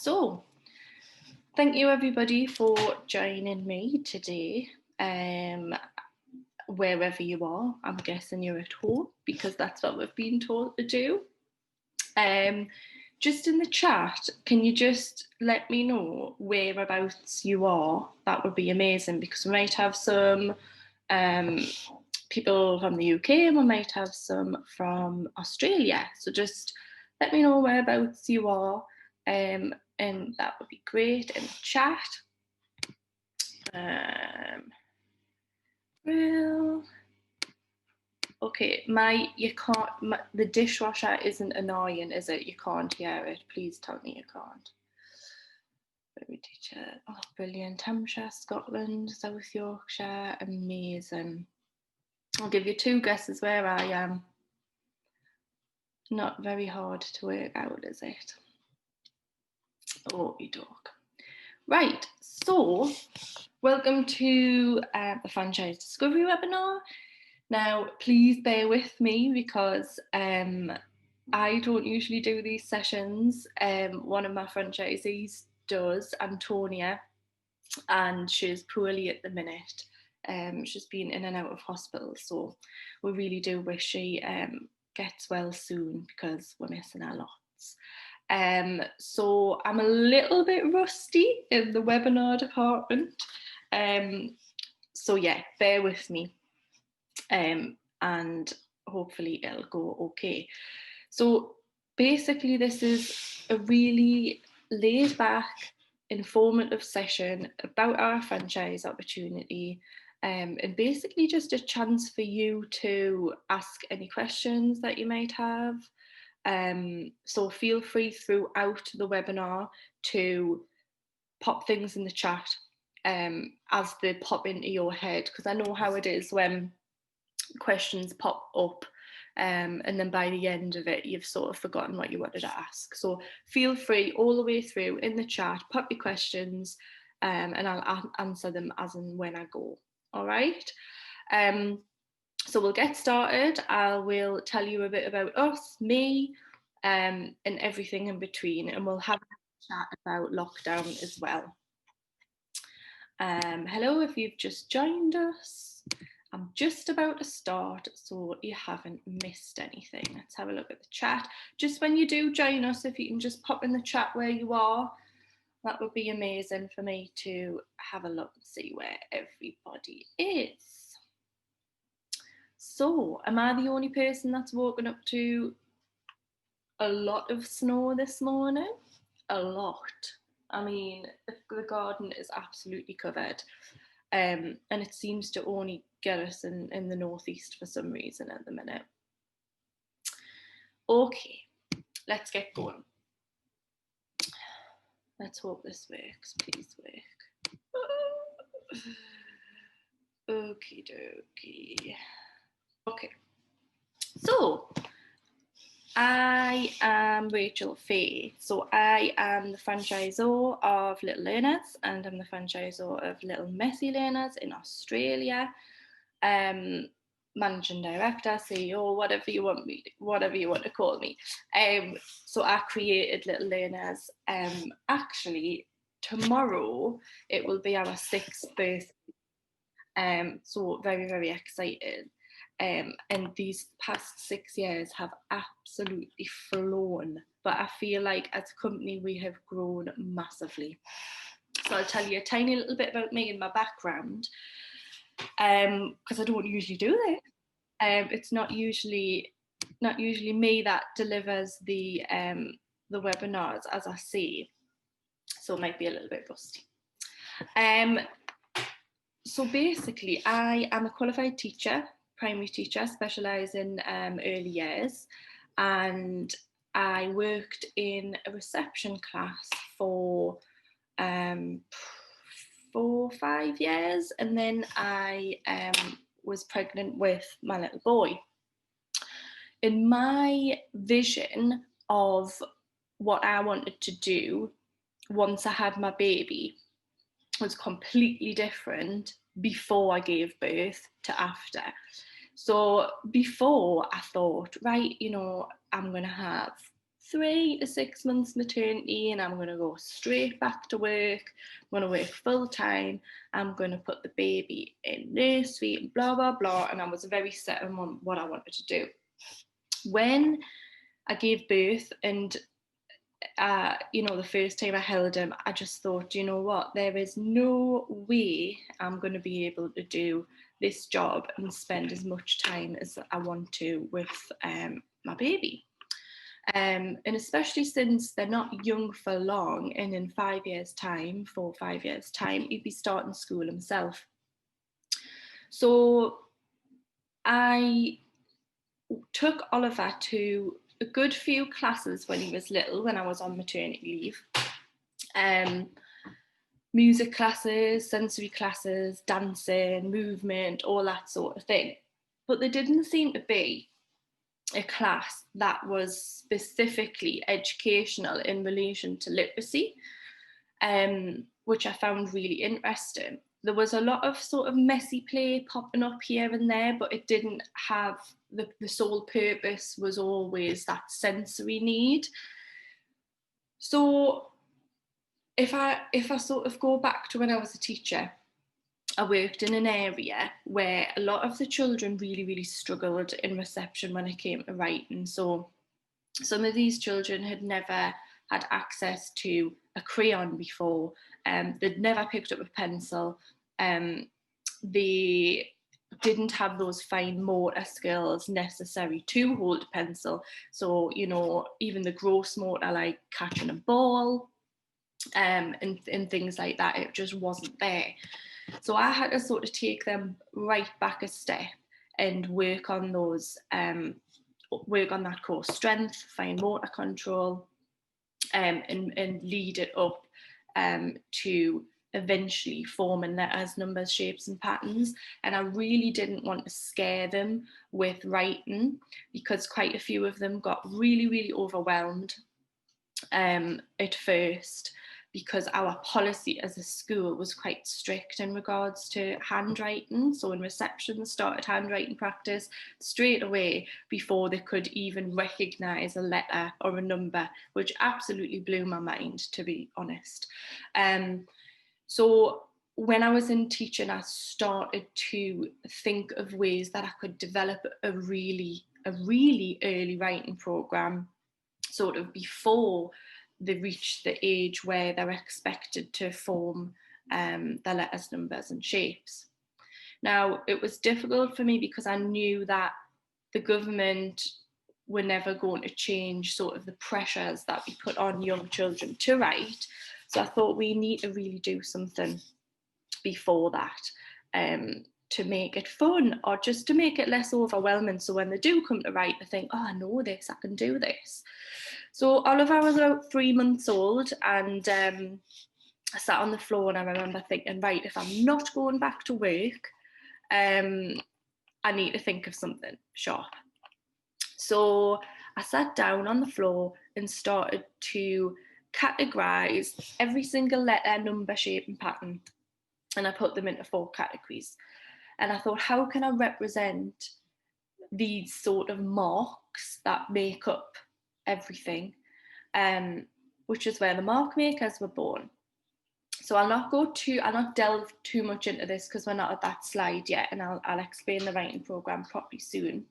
So thank you everybody for joining me today. Wherever you are, I'm guessing you're at home because that's what we've been told to do. Just in the chat, can you just let me know whereabouts you are? That would be amazing because we might have some people from the UK and we might have some from Australia. So just let me know whereabouts you are, and that would be great in the chat. Well, okay, the dishwasher isn't annoying, is it? You can't hear it. Please tell me you can't. Teacher, oh, brilliant. Hampshire, Scotland, South Yorkshire, amazing. I'll give you two guesses where I am. Not very hard to work out, is it? Oh, you dog. Right, so welcome to the Franchise Discovery webinar. Now, please bear with me because I don't usually do these sessions. One of my franchisees does, Antonia, and she's poorly at the minute. She's been in and out of hospital, so we really do wish she gets well soon because we're missing her lots. So I'm a little bit rusty in the webinar department. So yeah, bear with me. And hopefully it'll go okay. So basically this is a really laid back, informative session about our franchise opportunity, and basically just a chance for you to ask any questions that you might have. So feel free throughout the webinar to pop things in the chat as they pop into your head, because I know how it is when questions pop up and then by the end of it you've sort of forgotten what you wanted to ask. So feel free all the way through in the chat, pop your questions, and I'll answer them as and when I go. All right, so we'll get started. I will tell you a bit about us, me, and everything in between, and we'll have a chat about lockdown as well. Hello if you've just joined us. I'm just about to start, so you haven't missed anything. Let's have a look at the chat. Just when you do join us, if you can just pop in the chat where you are, that would be amazing for me to have a look and see where everybody is. So, am I the only person that's woken up to a lot of snow this morning? A lot. I mean, the garden is absolutely covered. And it seems to only get us in the northeast for some reason at the minute. Okay, let's get going. Let's hope this works. Please work. Okie dokie. Okay, so I am Rachel Fay. So I am the franchisor of Little Learners, and I'm the franchisor of Little Messy Learners in Australia. Managing director, CEO, whatever you want to call me. So I created Little Learners. Actually, tomorrow it will be our 6th birthday. So very, very excited. And these past 6 years have absolutely flown. But I feel like as a company we have grown massively. So I'll tell you a tiny little bit about me and my background, because I don't usually do this. It's not usually me that delivers the webinars, as I say, so it might be a little bit rusty. So basically, I am a qualified teacher, primary teacher, specialising in early years, and I worked in a reception class for 4 or 5 years, and then I was pregnant with my little boy. In my vision of what I wanted to do once I had my baby was completely different before I gave birth to after. So before I thought, right, I'm going to have 3 to 6 months maternity and I'm going to go straight back to work. I'm going to work full time. I'm going to put the baby in nursery and blah, blah, blah. And I was very set on what I wanted to do. When I gave birth and the first time I held him, I just thought, you know what, there is no way I'm going to be able to do this job and spend as much time as I want to with my baby. And especially since they're not young for long, and in 5 years' time, 4 or 5 years' time, he'd be starting school himself. So I took Oliver to a good few classes when he was little, when I was on maternity leave. Music classes, sensory classes, dancing, movement, all that sort of thing. But there didn't seem to be a class that was specifically educational in relation to literacy, which I found really interesting. There was a lot of sort of messy play popping up here and there, but it didn't have the sole purpose was always that sensory need. So if I sort of go back to when I was a teacher, I worked in an area where a lot of the children really, really struggled in reception when it came to writing. So some of these children had never had access to a crayon before. They'd never picked up a pencil. They didn't have those fine motor skills necessary to hold a pencil. So, even the gross motor, like catching a ball, and things like that, it just wasn't there. So I had to sort of take them right back a step and work on that core strength, fine motor control, and lead it up to eventually forming letters, numbers, shapes and patterns. And I really didn't want to scare them with writing, because quite a few of them got really, really overwhelmed at first, because our policy as a school was quite strict in regards to handwriting. So in reception, started handwriting practice straight away before they could even recognise a letter or a number, which absolutely blew my mind, to be honest. So when I was in teaching, I started to think of ways that I could develop a really early writing programme, sort of before they reach the age where they're expected to form their letters, numbers and shapes. Now, it was difficult for me because I knew that the government were never going to change sort of the pressures that we put on young children to write. So I thought we need to really do something before that, to make it fun, or just to make it less overwhelming. So when they do come to write, they think, oh, I know this, I can do this. So Oliver was about 3 months old, and I sat on the floor and I remember thinking, right, if I'm not going back to work, I need to think of something sharp. So I sat down on the floor and started to categorise every single letter, number, shape and pattern. And I put them into 4 categories. And I thought, how can I represent these sort of marks that make up everything, which is where the mark makers were born. So I'll not delve too much into this because we're not at that slide yet, and I'll explain the writing programme properly soon.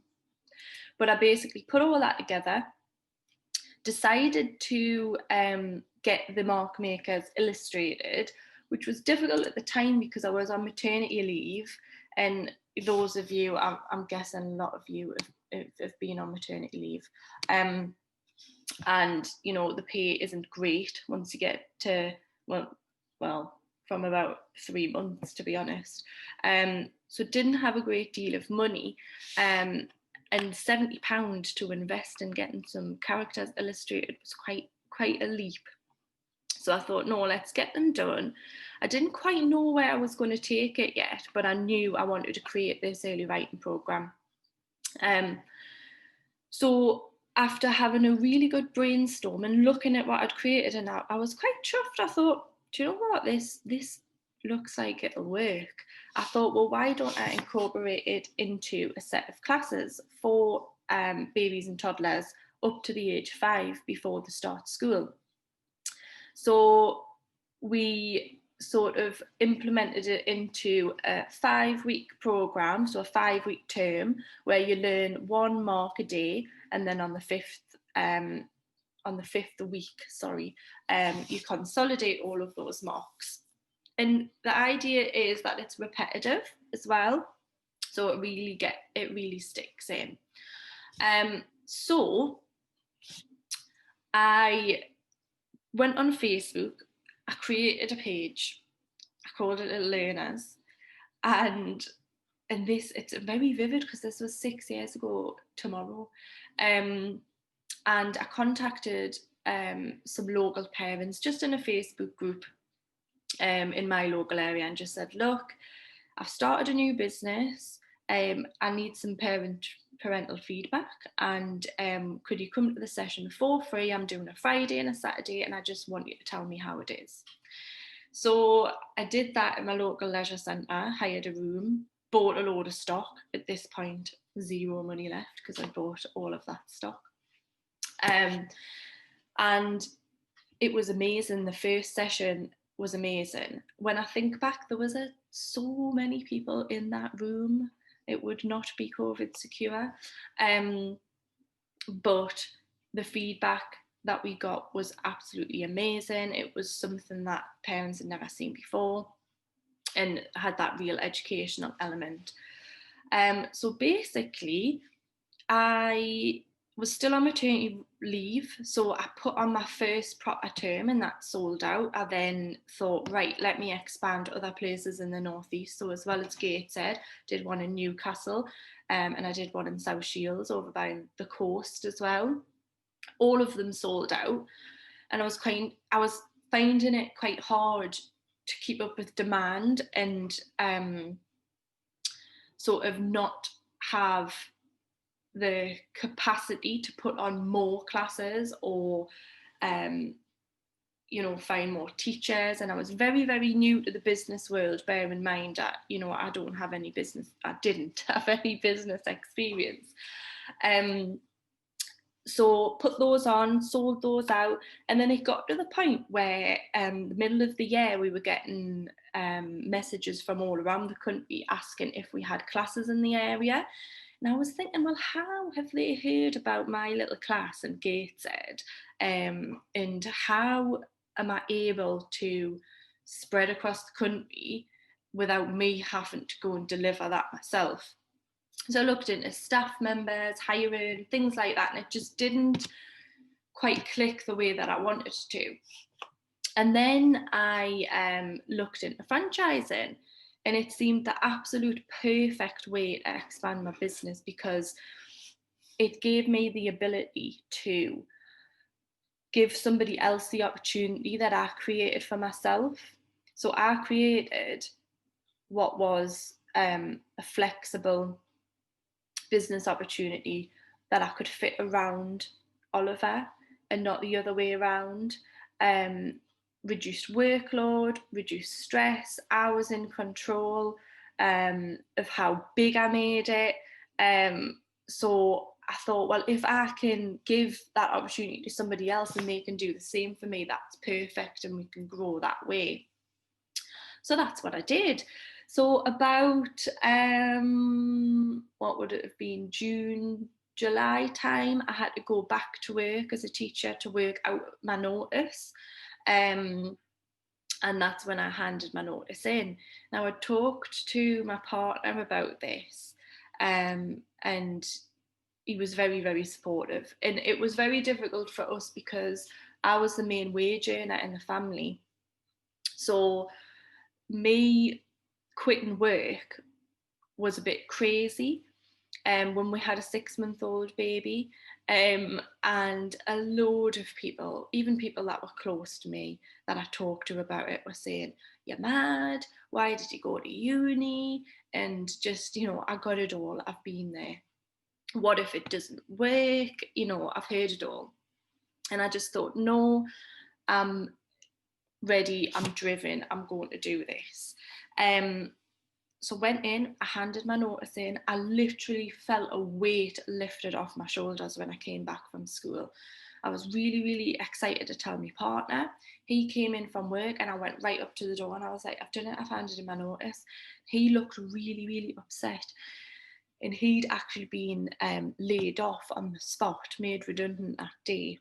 But I basically put all that together, decided to get the mark makers illustrated, which was difficult at the time because I was on maternity leave, and those of you, I'm guessing a lot of you have been on maternity leave, and the pay isn't great once you get to well from about 3 months, to be honest. So didn't have a great deal of money, and £70 to invest in getting some characters illustrated was quite a leap. So I thought, no, let's get them done. I didn't quite know where I was going to take it yet, but I knew I wanted to create this early writing programme. So after having a really good brainstorm and looking at what I'd created, and I was quite chuffed. I thought, do you know what, this looks like it'll work. I thought, well, why don't I incorporate it into a set of classes for babies and toddlers up to the age 5 before they start school. So we sort of implemented it into a 5-week program, so a 5-week term where you learn 1 mark a day, and then on the fifth week, you consolidate all of those marks. And the idea is that it's repetitive as well, so it really sticks in. So I went on Facebook, I created a page, I called it Little Learners, and it's very vivid because this was 6 years ago tomorrow. And I contacted some local parents just in a Facebook group in my local area and just said, look, I've started a new business. I need some parental feedback, and could you come to the session for free? I'm doing a Friday and a Saturday, and I just want you to tell me how it is. So I did that in my local leisure centre, hired a room, bought a load of stock. At this point, 0 money left because I bought all of that stock. And it was amazing. The first session was amazing. When I think back, there was so many people in that room. It would not be COVID secure. But the feedback that we got was absolutely amazing. It was something that parents had never seen before and had that real educational element. So basically, I was still on maternity leave, so I put on my first proper term and that sold out. I then thought, right, let me expand other places in the northeast. So as well as Gateshead, did one in Newcastle, and I did one in South Shields over by the coast as well. All of them sold out, and I was finding it quite hard to keep up with demand and sort of not have the capacity to put on more classes or find more teachers. And I was very, very new to the business world, bear in mind that I didn't have any business experience. So put those on, sold those out, and then it got to the point where the middle of the year we were getting messages from all around the country asking if we had classes in the area. And I was thinking, well, how have they heard about my little class in Gateshead? And how am I able to spread across the country without me having to go and deliver that myself? So I looked into staff members, hiring, things like that, and it just didn't quite click the way that I wanted to. And then I looked into franchising, and it seemed the absolute perfect way to expand my business because it gave me the ability to give somebody else the opportunity that I created for myself. So I created what was a flexible business opportunity that I could fit around Oliver and not the other way around. Reduced workload, reduced stress. I was in control of how big I made it. So I thought, well, if I can give that opportunity to somebody else and they can do the same for me, that's perfect, and we can grow that way. So that's what I did. So about, what would it have been, June, July time, I had to go back to work as a teacher to work out my notice. And that's when I handed my notice in. Now, I talked to my partner about this, and he was very, very supportive. And it was very difficult for us because I was the main wage earner in the family. So me quitting work was a bit crazy when we had a 6-month-old baby, and a load of people, even people that were close to me that I talked to about it, were saying, you're mad, why did you go to uni? And just, I got it all, I've been there. What if it doesn't work? I've heard it all. And I just thought, no, I'm ready, I'm driven, I'm going to do this. So went in, I handed my notice in. I literally felt a weight lifted off my shoulders when I came back from school. I was really, really excited to tell my partner. He came in from work and I went right up to the door and I was like, I've done it, I've handed in my notice. He looked really, really upset. And he'd actually been laid off on the spot, made redundant that day.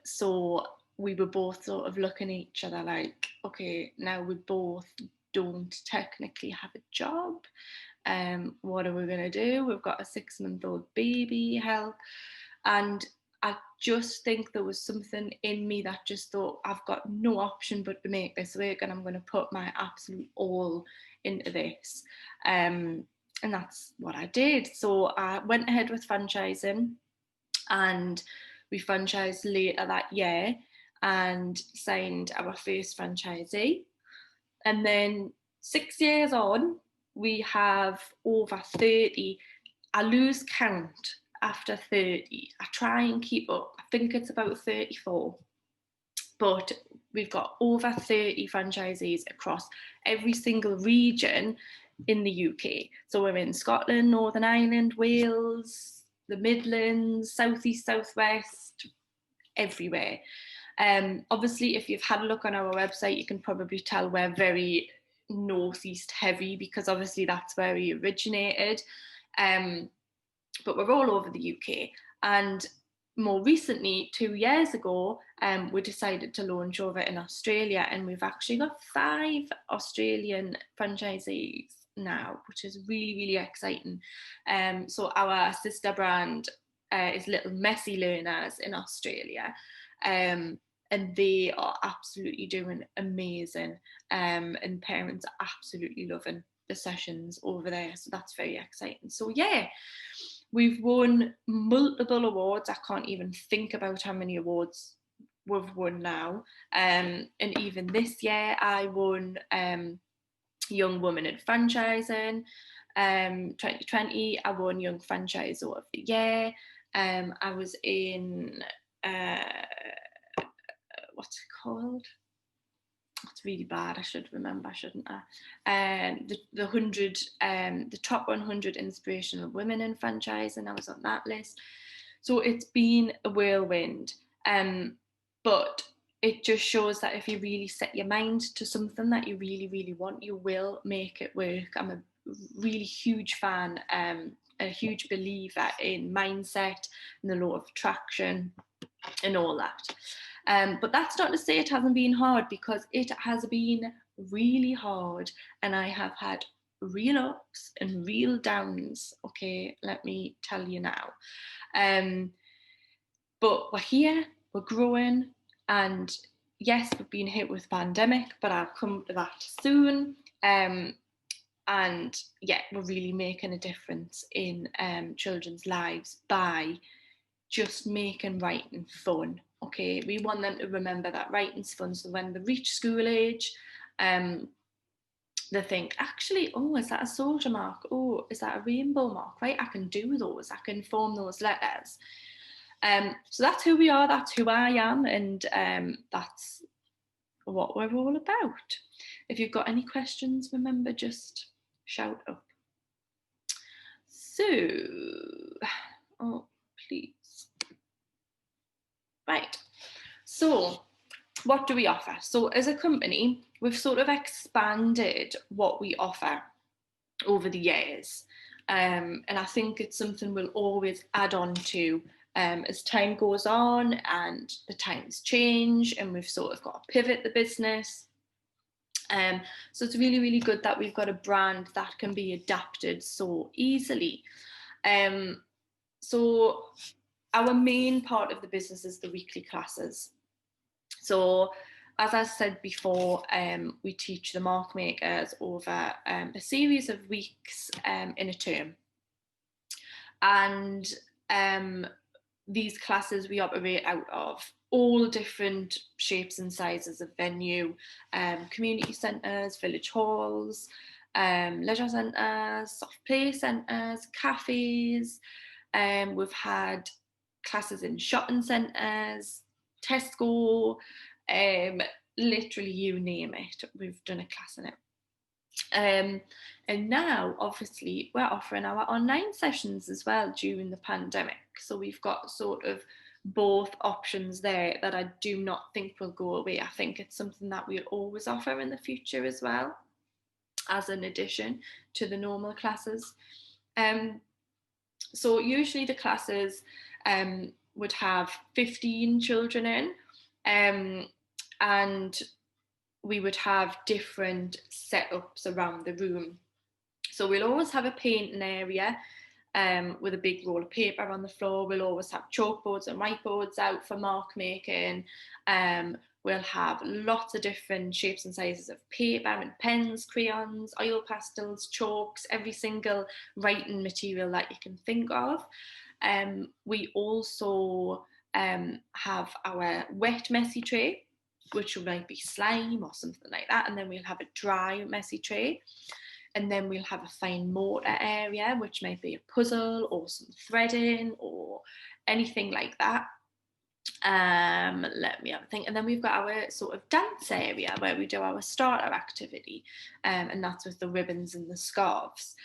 So we were both sort of looking at each other like, okay, now we both don't technically have a job. What are we going to do? We've got a 6-month-old baby, help. And I just think there was something in me that just thought, I've got no option but to make this work, and I'm going to put my absolute all into this. And that's what I did. So I went ahead with franchising, and we franchised later that year and signed our first franchisee. And then 6 years on, we have over 30. I lose count after 30. I try and keep up. I think it's about 34. But we've got over 30 franchisees across every single region in the UK. So we're in Scotland, Northern Ireland, Wales, the Midlands, Southeast, Southwest, everywhere. Obviously, if you've had a look on our website, you can probably tell we're very northeast heavy because obviously that's where we originated. But we're all over the UK. And more recently, 2 years ago, we decided to launch over in Australia, and we've actually got 5 Australian franchisees now, which is really, really exciting. So our sister brand is Little Messy Learners in Australia. And they are absolutely doing amazing. And parents are absolutely loving the sessions over there. So that's very exciting. So yeah, we've won multiple awards. I can't even think about how many awards we've won now. And even this year, I won Young Woman in Franchising. 2020, I won Young Franchisor of the Year. I was in, what's it called? It's really bad. I should remember, shouldn't I? The top 100 inspirational women in franchising. I was on that list. So it's been a whirlwind. But it just shows that if you really set your mind to something that you really, really want, you will make it work. I'm a really huge fan, a huge believer in mindset and the law of attraction and all that. But that's not to say it hasn't been hard, because it has been really hard, and I have had real ups and real downs. Okay, let me tell you now. But we're here, we're growing, and yes, we've been hit with pandemic, but I'll come to that soon. And yeah, we're really making a difference in children's lives by just making writing fun. Okay, we want them to remember that writing's fun, so when they reach school age, they think, actually, oh, is that a soldier mark? Oh, is that a rainbow mark? Right, I can do those, I can form those letters. So that's who we are, that's who I am, and that's what we're all about. If you've got any questions, remember, just shout up. So, oh, please. Right, so what do we offer? So as a company, we've sort of expanded what we offer over the years. And I think it's something we'll always add on to as time goes on and the times change, and we've sort of got to pivot the business. So it's really, really good that we've got a brand that can be adapted so easily. So our main part of the business is the weekly classes. So as I said before, we teach the mark makers over a series of weeks in a term. And these classes we operate out of all different shapes and sizes of venue, community centres, village halls, leisure centres, soft play centres, cafes. We've had classes in shopping centres, Tesco, literally you name it, we've done a class in it. And now, obviously, we're offering our online sessions as well during the pandemic. So we've got sort of both options there that I do not think will go away. I think it's something that we'll always offer in the future as well, as an addition to the normal classes. So usually the classes would have 15 children in, and we would have different setups around the room. So we'll always have a painting area with a big roll of paper on the floor. We'll always have chalkboards and whiteboards out for mark making. We'll have lots of different shapes and sizes of paper and pens, crayons, oil pastels, chalks, every single writing material that you can think of. We also have our wet messy tray, which might be slime or something like that, and then we'll have a dry messy tray. And then we'll have a fine motor area, which might be a puzzle or some threading or anything like that. Let me have a think. And then we've got our sort of dance area where we do our starter activity, and that's with the ribbons and the scarves.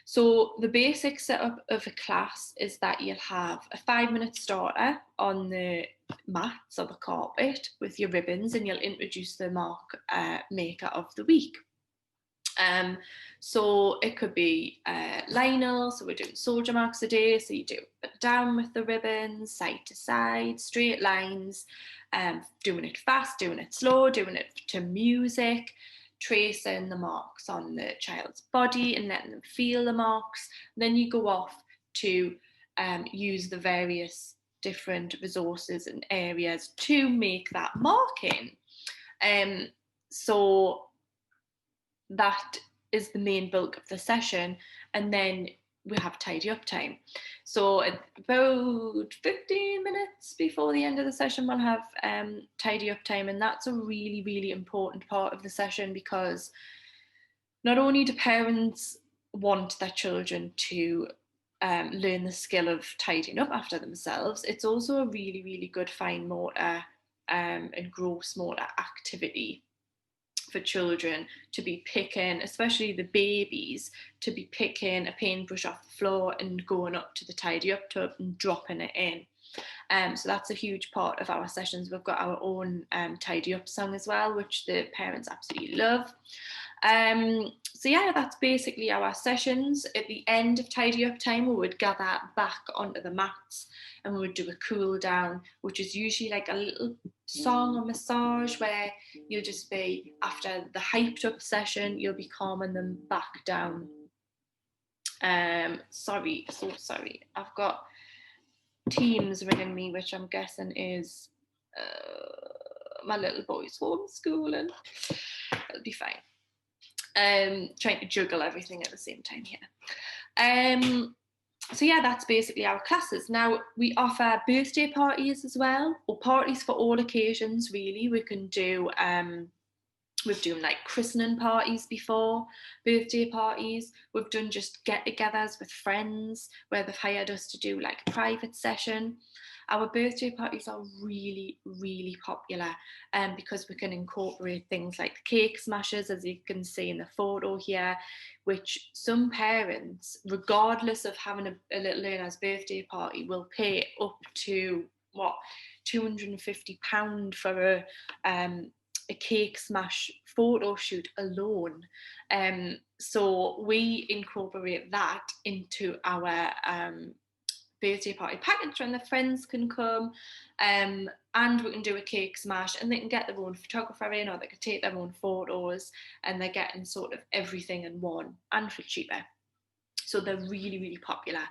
So the basic setup of a class is that you'll have a 5-minute starter on the mats or the carpet with your ribbons, and you'll introduce the mark maker of the week. So it could be Lionel, so we're doing soldier marks a day, so you do it down with the ribbons, side to side, straight lines, doing it fast, doing it slow, doing it to music, tracing the marks on the child's body and letting them feel the marks. Then you go off to use the various different resources and areas to make that marking. So that is the main bulk of the session, and then we have tidy up time. So about 15 minutes before the end of the session we'll have tidy up time, and that's a really, really important part of the session, because not only do parents want their children to learn the skill of tidying up after themselves, it's also a really, really good fine motor and gross motor activity for children to be picking, especially the babies, to be picking a paintbrush off the floor and going up to the tidy up tub and dropping it in. So that's a huge part of our sessions. We've got our own tidy up song as well, which the parents absolutely love. So yeah, that's basically our sessions. At the end of tidy up time, we would gather back onto the mats and we would do a cool down, which is usually like a little song or massage where you'll just be, after the hyped up session, you'll be calming them back down. Sorry, I've got Teams ringing me, which I'm guessing is my little boy's homeschooling. It'll be fine. Trying to juggle everything at the same time here. So yeah, that's basically our classes. Now we offer birthday parties as well, or parties for all occasions really. We can do we've done like christening parties before, birthday parties. We've done just get-togethers with friends where they've hired us to do like a private session. Our birthday parties are really, really popular because we can incorporate things like the cake smashers, as you can see in the photo here, which some parents, regardless of having a little learner's birthday party, will pay up to £250 for a cake smash photo shoot alone. So we incorporate that into our birthday party package, and the friends can come and we can do a cake smash, and they can get their own photographer in, or they can take their own photos, and they're getting sort of everything in one and for cheaper. So they're really, really popular.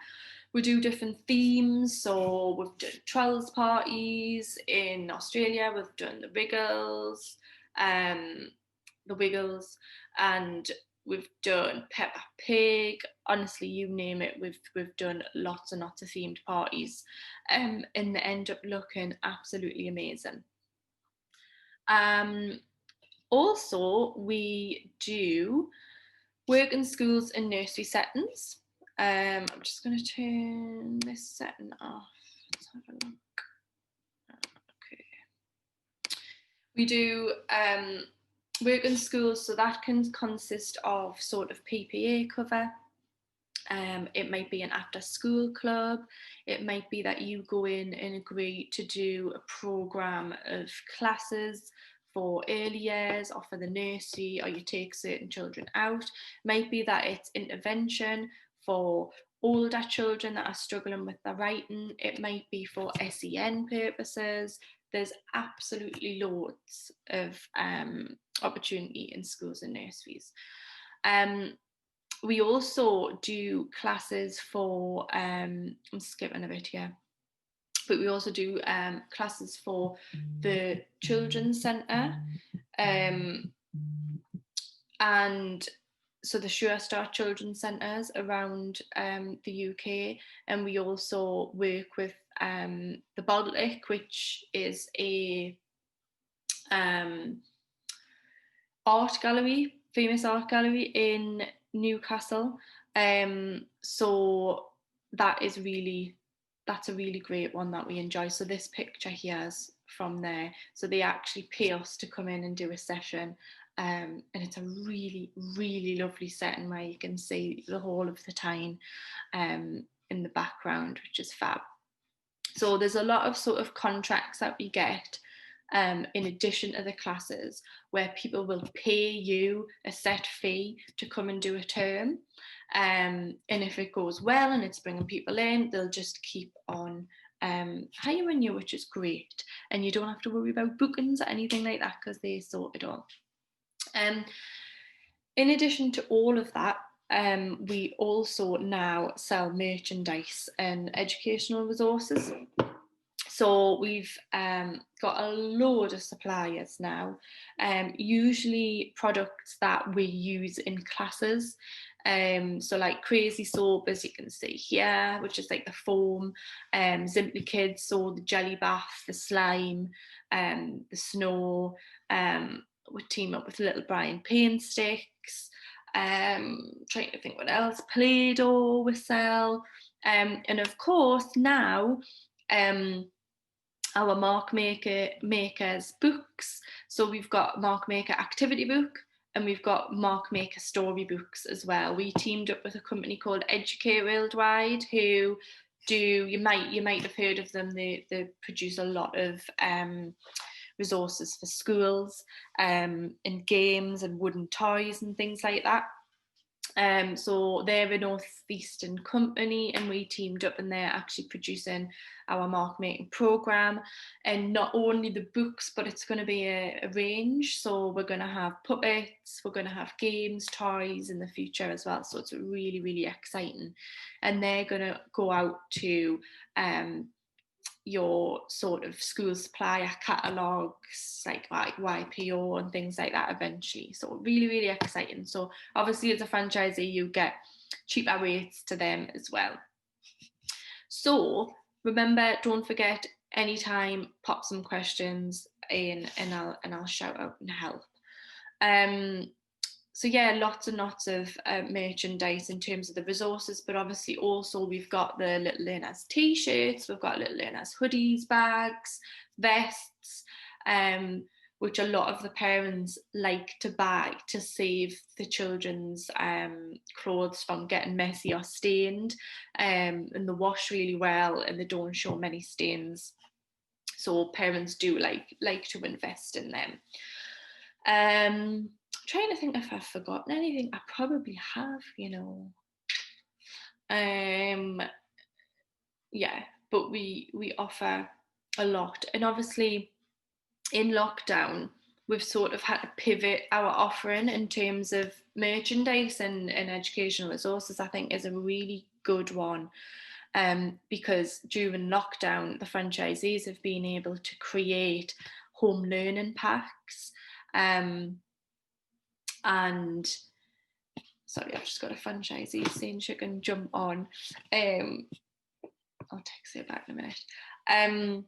We do different themes, so we've done Trolls parties in Australia, we've done the Wiggles, and we've done Peppa Pig. Honestly, you name it, we've done lots and lots of themed parties, and they end up looking absolutely amazing. Also, we do work in schools and nursery settings. I'm just going to turn this setting off. Let's have a look. Okay. We do work in schools, so that can consist of sort of PPA cover. It might be an after school club. It might be that you go in and agree to do a programme of classes for early years or for the nursery, or you take certain children out. It might be that it's intervention for older children that are struggling with their writing. It might be for SEN purposes. There's absolutely loads of opportunity in schools and nurseries. We also do classes for, I'm skipping a bit here, but we also do classes for the Children's Centre. And so the Sure Start Children's Centres around the UK. And we also work with the Baltic, which is a art gallery, famous art gallery in Newcastle. So that's a really great one that we enjoy. So this picture here is from there. So they actually pay us to come in and do a session. And it's a really, really lovely setting where you can see the whole of the Tyne in the background, which is fab. So there's a lot of sort of contracts that we get in addition to the classes, where people will pay you a set fee to come and do a term. And if it goes well and it's bringing people in, they'll just keep on hiring you, which is great. And you don't have to worry about bookings or anything like that, because they sort it all. In addition to all of that, we also now sell merchandise and educational resources. So we've got a load of suppliers now, usually products that we use in classes. So like Crazy Soap, as you can see here, which is like the foam, Simply Kids, so the jelly bath, the slime, the snow. We team up with Little Brian paint sticks. Trying to think what else. Play-Doh we sell. And of course now, our Mark Makers books. So we've got Mark Maker activity book, and we've got Mark Maker storybooks as well. We teamed up with a company called Educate Worldwide, who you might have heard of them. They produce a lot of resources for schools, and games and wooden toys and things like that. So they're a northeastern company, and we teamed up, and they're actually producing our mark making program. And not only the books, but it's going to be a range. So we're going to have puppets, we're going to have games, toys in the future as well. So it's really, really exciting. And they're going to go out to your sort of school supplier catalogues like YPO and things like that eventually. So really, really exciting. So obviously as a franchisee, you get cheaper rates to them as well. So remember, don't forget, anytime, pop some questions in and I'll shout out and help. So yeah, lots and lots of merchandise in terms of the resources, but obviously also we've got the Little Learners t-shirts, we've got Little Learners hoodies, bags, vests, which a lot of the parents like to buy to save the children's clothes from getting messy or stained, and they wash really well and they don't show many stains. So parents do like to invest in them. Trying to think if I've forgotten anything. I probably have, yeah, but we offer a lot. And obviously in lockdown, we've sort of had to pivot our offering in terms of merchandise and educational resources. I think is a really good one. Because during lockdown, the franchisees have been able to create home learning packs. And sorry, I've just got a franchisee saying she can jump on. I'll text her back in a minute.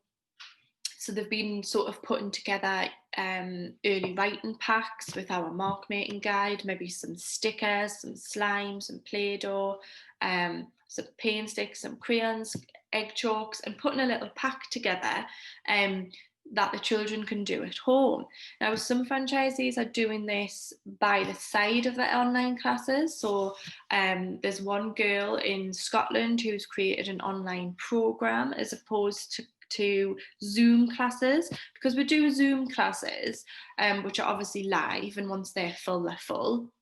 So they've been sort of putting together early writing packs with our mark making guide, maybe some stickers, some slime, some Play-Doh, some paint sticks, some crayons, egg chalks, and putting a little pack together that the children can do at home. Now, some franchisees are doing this by the side of their online classes. So there's one girl in Scotland who's created an online program as opposed to Zoom classes, because we do Zoom classes, which are obviously live, and once they're full, they're full.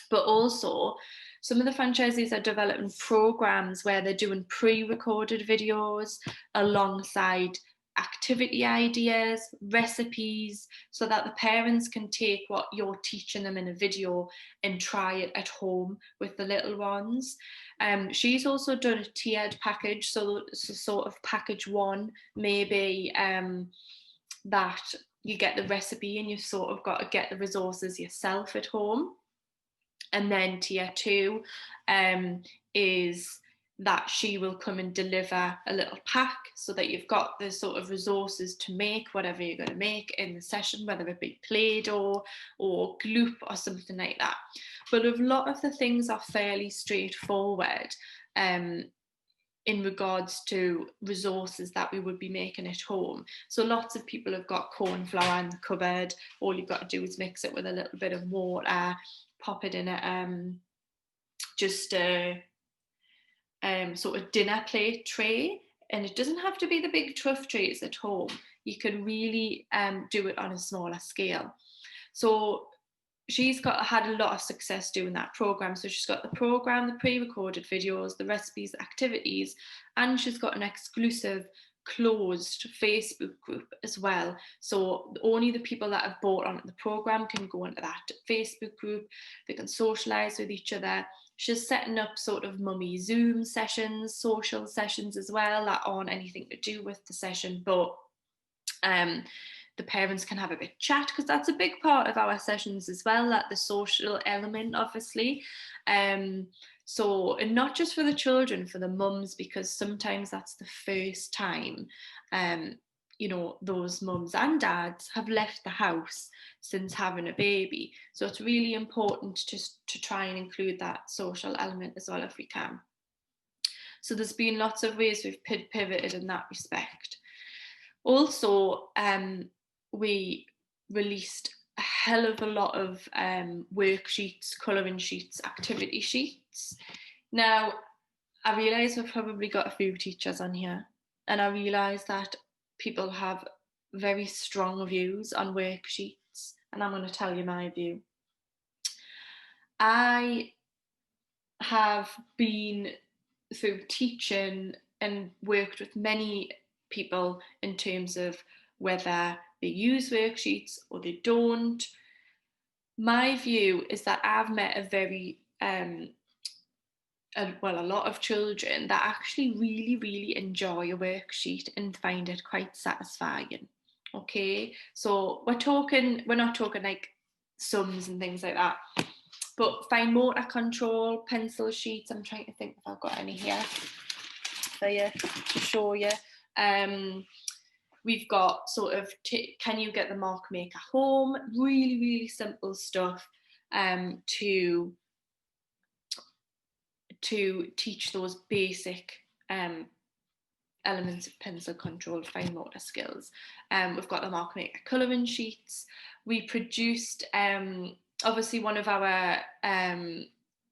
But also, some of the franchisees are developing programs where they're doing pre-recorded videos alongside activity ideas, recipes, so that the parents can take what you're teaching them in a video and try it at home with the little ones. She's also done a tiered package, so sort of package one, maybe that you get the recipe and you've sort of got to get the resources yourself at home. And then tier two is that she will come and deliver a little pack so that you've got the sort of resources to make whatever you're going to make in the session, whether it be Play-Doh or Gloop or something like that. But a lot of the things are fairly straightforward in regards to resources that we would be making at home. So lots of people have got corn flour in the cupboard. All you've got to do is mix it with a little bit of water, pop it in just a sort of dinner plate tray, and it doesn't have to be the big truff trays at home. You can really do it on a smaller scale. So she's had a lot of success doing that program. So she's got the program, the pre-recorded videos, the recipes, the activities, and she's got an exclusive closed Facebook group as well. So only the people that have bought onto the program can go into that Facebook group. They can socialize with each other. She's setting up sort of mummy Zoom sessions, social sessions as well, that aren't anything to do with the session, but the parents can have a bit chat, because that's a big part of our sessions as well, that the social element, obviously. So, and not just for the children, for the mums, because sometimes that's the first time, you know, those mums and dads have left the house since having a baby. So it's really important to try and include that social element as well if we can. So there's been lots of ways we've pivoted in that respect. Also, we released a hell of a lot of worksheets, colouring sheets, activity sheets. Now, I realise we've probably got a few teachers on here, and I realise that people have very strong views on worksheets, and I'm going to tell you my view. I have been through teaching and worked with many people in terms of whether they use worksheets or they don't. My view is that I've met a lot of children that actually really enjoy a worksheet and find it quite satisfying. Okay, so we're not talking like sums and things like that, but fine motor control, pencil sheets. I'm trying to think if I've got any here for you to show you. We've got sort of, can you get the mark maker home? Really simple stuff to teach those basic elements of pencil control, fine motor skills. We've got the mark maker colouring sheets. We produced, obviously one of our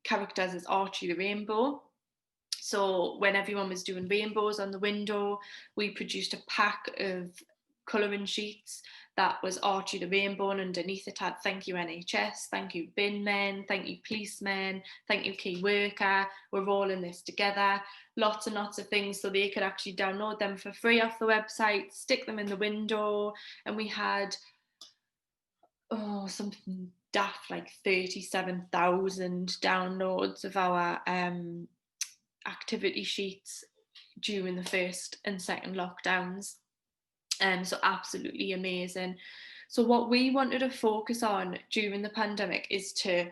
characters is Archie the Rainbow. So when everyone was doing rainbows on the window, we produced a pack of colouring sheets that was Archie the Rainbow, and underneath it had thank you NHS, thank you bin men, thank you policemen, thank you key worker, we're all in this together. Lots and lots of things, so they could actually download them for free off the website, stick them in the window, and we had something daft like 37,000 downloads of our activity sheets during the first and second lockdowns. So absolutely amazing. So what we wanted to focus on during the pandemic is to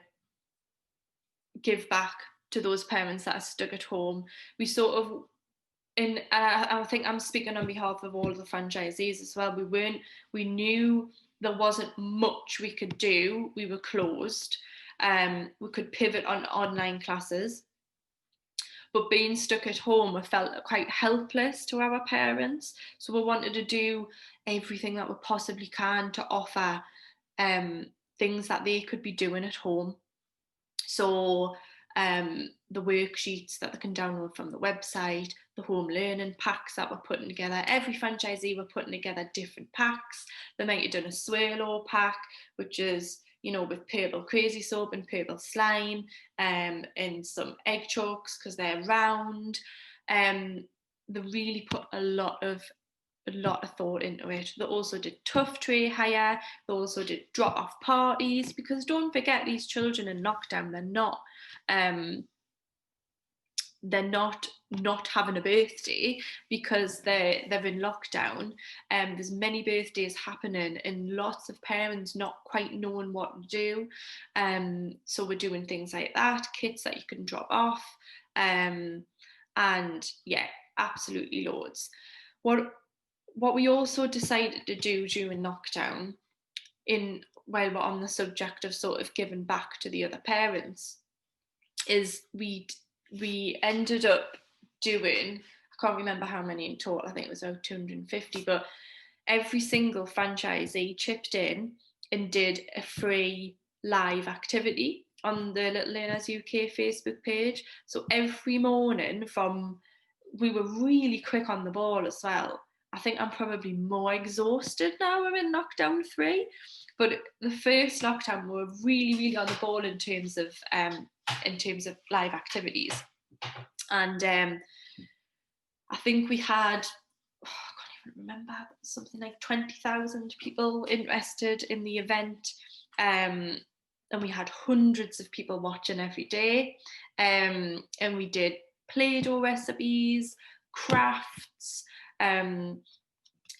give back to those parents that are stuck at home. We sort of, and I think I'm speaking on behalf of all of the franchisees as well, we knew there wasn't much we could do. We were closed. We could pivot on online classes, but being stuck at home, we felt quite helpless to our parents. So we wanted to do everything that we possibly can to offer things that they could be doing at home. So the worksheets that they can download from the website, the home learning packs that we're putting together. Every franchisee we're putting together different packs. They might have done a swirlo pack, which is, you know, with purple crazy soap and purple slime, and some egg chokes because they're round. They really put a lot of thought into it. They also did tough tray hire. They also did drop off parties, because don't forget, these children in lockdown, they're not having a birthday because they're in lockdown. There's many birthdays happening and lots of parents not quite knowing what to do. So we're doing things like that, kits that you can drop off, and yeah, absolutely loads. What we also decided to do during lockdown, while we're on the subject of sort of giving back to the other parents, is we ended up doing, I can't remember how many in total, I think it was about 250, but every single franchisee chipped in and did a free live activity on the Little Learners UK Facebook page. So every morning we were really quick on the ball as well. I think I'm probably more exhausted now we're in lockdown 3. But the first lockdown, we were really, really on the ball in terms of live activities. And I think we had, I can't even remember, something like 20,000 people interested in the event. And we had hundreds of people watching every day. And we did Play-Doh recipes, crafts,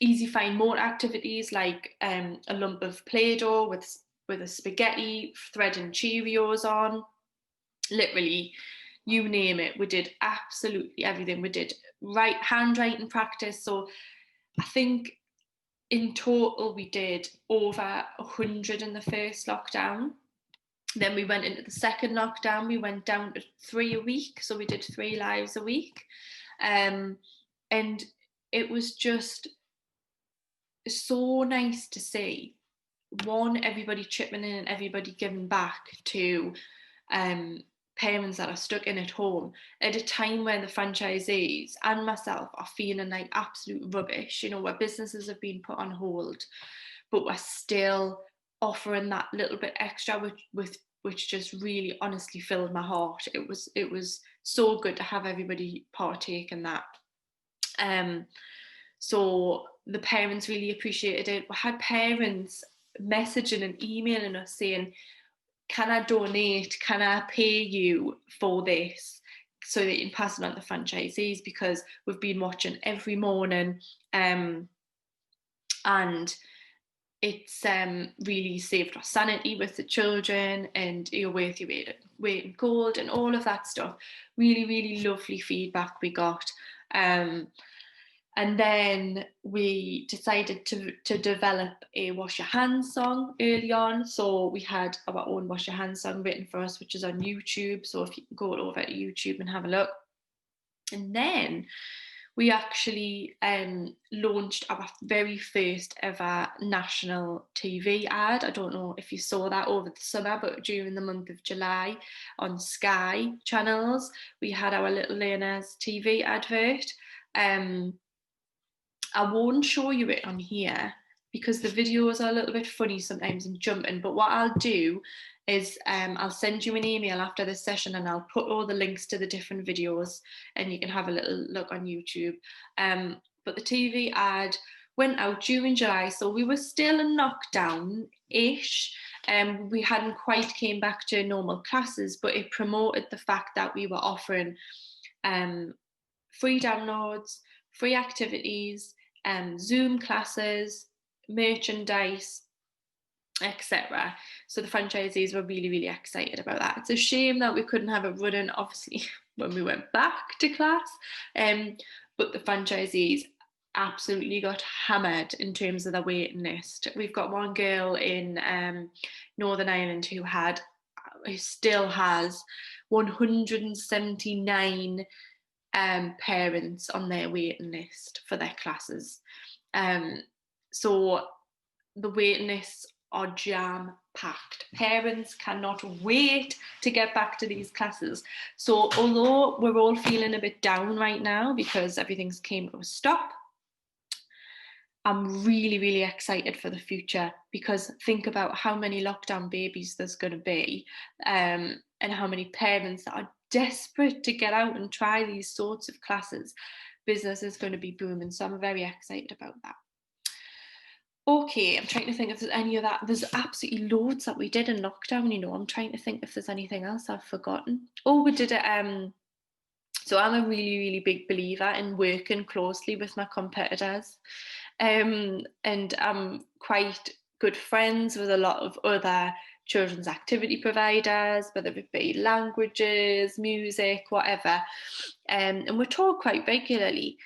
easy fine motor activities like a lump of Play-Doh with a spaghetti, threading Cheerios on. Literally, you name it, we did absolutely everything. We did handwriting practice. So I think in total we did over 100 in the first lockdown. Then we went into the second lockdown, we went down to 3 a week. So we did 3 lives a week. And it was just so nice to see, one, everybody chipping in and everybody giving back to parents that are stuck in at home at a time when the franchisees and myself are feeling like absolute rubbish, you know, where businesses have been put on hold, but we're still offering that little bit extra, which just really honestly filled my heart. It was so good to have everybody partake in that. So the parents really appreciated it. We had parents messaging and emailing us saying, can I donate? Can I pay you for this? So that you can pass it on to franchisees, because we've been watching every morning, and it's really saved our sanity with the children, and you're worth your weight in gold and all of that stuff. Really, really lovely feedback we got. And then we decided to develop a wash your hands song early on. So we had our own wash your hands song written for us, which is on YouTube. So if you can go over to YouTube and have a look. And then we actually launched our very first ever national TV ad. I don't know if you saw that over the summer, but during the month of July on Sky channels, we had our Little Learners TV advert. I won't show you it on here because the videos are a little bit funny sometimes and jumping, but what I'll do is I'll send you an email after this session and I'll put all the links to the different videos and you can have a little look on YouTube. But the TV ad went out during July, so we were still in lockdown-ish. We hadn't quite came back to normal classes, but it promoted the fact that we were offering free downloads, free activities, Zoom classes, merchandise, etc. So the franchisees were really, really excited about that. It's a shame that we couldn't have it running, obviously, when we went back to class, but the franchisees absolutely got hammered in terms of the waiting list. We've got one girl in Northern Ireland who had still has 179 parents on their waiting list for their classes. So the waiting lists are jam packed. Parents cannot wait to get back to these classes. So although we're all feeling a bit down right now because everything's came to a stop, I'm really, really excited for the future, because think about how many lockdown babies there's going to be, and how many parents that are desperate to get out and try these sorts of classes. Business is going to be booming, so I'm very excited about that. Okay, I'm trying to think if there's any of that. There's absolutely loads that we did in lockdown, you know. I'm trying to think if there's anything else I've forgotten. Oh, we did it. So I'm a really, really big believer in working closely with my competitors. And I'm quite good friends with a lot of other children's activity providers, whether it be languages, music, whatever. And we talk quite regularly.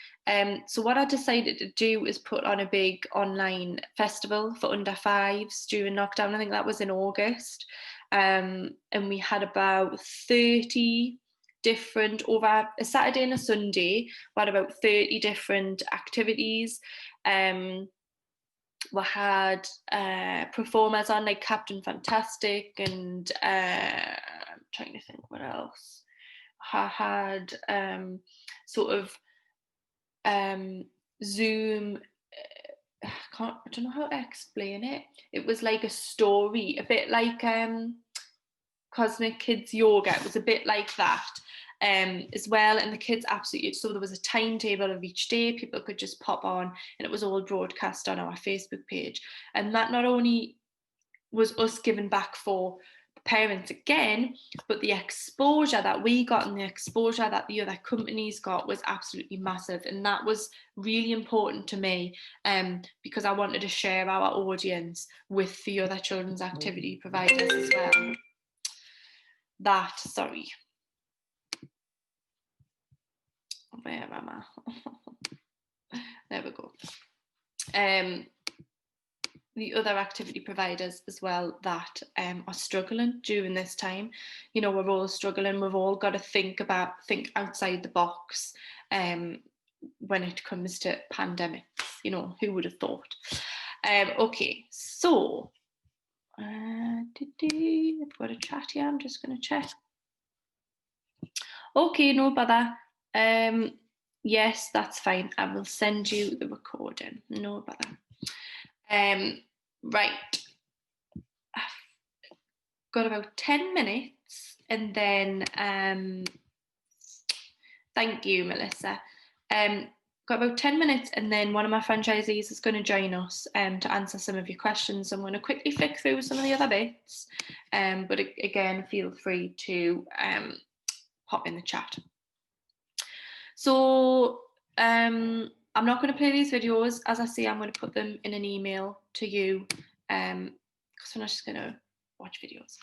So what I decided to do is put on a big online festival for under fives during lockdown. I think that was in August. And we had about 30 different, over a Saturday and a Sunday, we had about 30 different activities. We had performers on, like Captain Fantastic, and I'm trying to think what else. I had sort of Zoom. I don't know how to explain it. It was like a story, a bit like Cosmic Kids Yoga. It was a bit like that. As well, and the kids absolutely, so there was a timetable of each day people could just pop on, and it was all broadcast on our Facebook page. And that not only was us giving back for parents again, but the exposure that we got and the exposure that the other companies got was absolutely massive. And that was really important to me, because I wanted to share our audience with the other children's activity providers as well. Sorry, where am I? There we go. The other activity providers as well that are struggling during this time. You know, we're all struggling. We've all got to think outside the box when it comes to pandemics. You know, who would have thought? Okay, so I've got a chat here. I'm just going to check. Okay, no bother. Yes, that's fine. I will send you the recording. No bother. Right. I've got about 10 minutes, and then thank you, Melissa. Got about 10 minutes, and then one of my franchisees is going to join us to answer some of your questions. I'm going to quickly flick through some of the other bits, but again, feel free to pop in the chat. So I'm not going to play these videos. As I say, I'm going to put them in an email to you, because we're not just going to watch videos.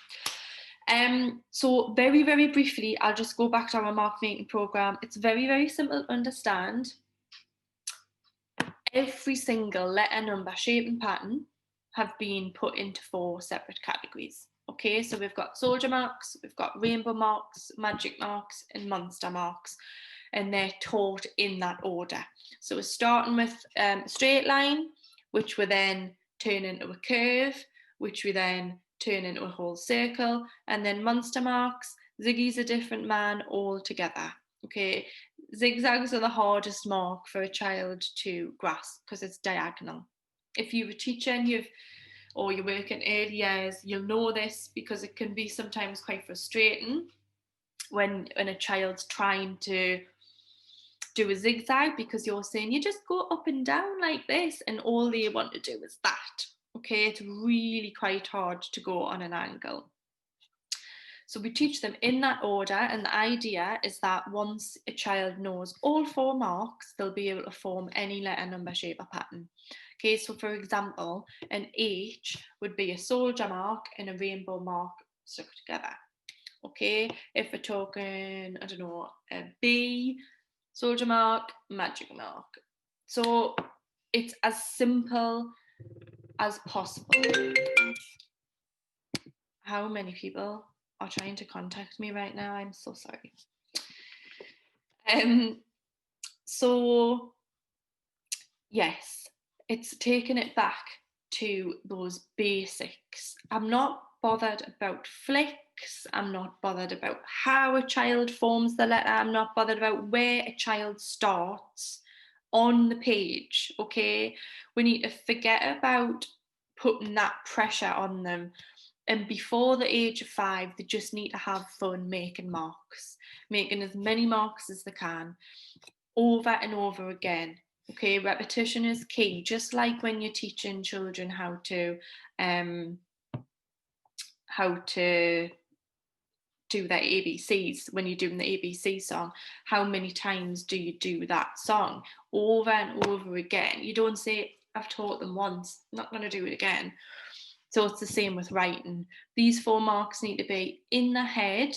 So very, very briefly, I'll just go back to our mark making program. It's very, very simple to understand. Every single letter, number, shape and pattern have been put into 4 separate categories. Okay, so we've got soldier marks, we've got rainbow marks, magic marks, and monster marks, and they're taught in that order. So we're starting with a straight line, which we then turn into a curve, which we then turn into a whole circle, and then monster marks. Ziggy's a different man altogether. Okay, zigzags are the hardest mark for a child to grasp because it's diagonal. If you're a teacher and you're working early years, you'll know this, because it can be sometimes quite frustrating when a child's trying to do a zigzag, because you're saying you just go up and down like this, and all they want to do is that. Okay, it's really quite hard to go on an angle. So we teach them in that order, and the idea is that once a child knows all 4 marks, they'll be able to form any letter, number, shape or pattern. Okay, so for example, an H would be a soldier mark and a rainbow mark stuck together. Okay, if we're talking, I don't know, a B, soldier mark, magic mark. So it's as simple as possible. How many people are trying to contact me right now. I'm so sorry. So yes, it's taking it back to those basics. I'm not bothered about flicks. I'm not bothered about how a child forms the letter. I'm not bothered about where a child starts on the page. Okay, we need to forget about putting that pressure on them. And before the age of 5, they just need to have fun making marks, making as many marks as they can, over and over again. Okay, repetition is key, just like when you're teaching children how to do their ABCs. When you're doing the ABC song, how many times do you do that song over and over again? You don't say, I've taught them once, I'm not going to do it again. So it's the same with writing. These 4 marks need to be in the head,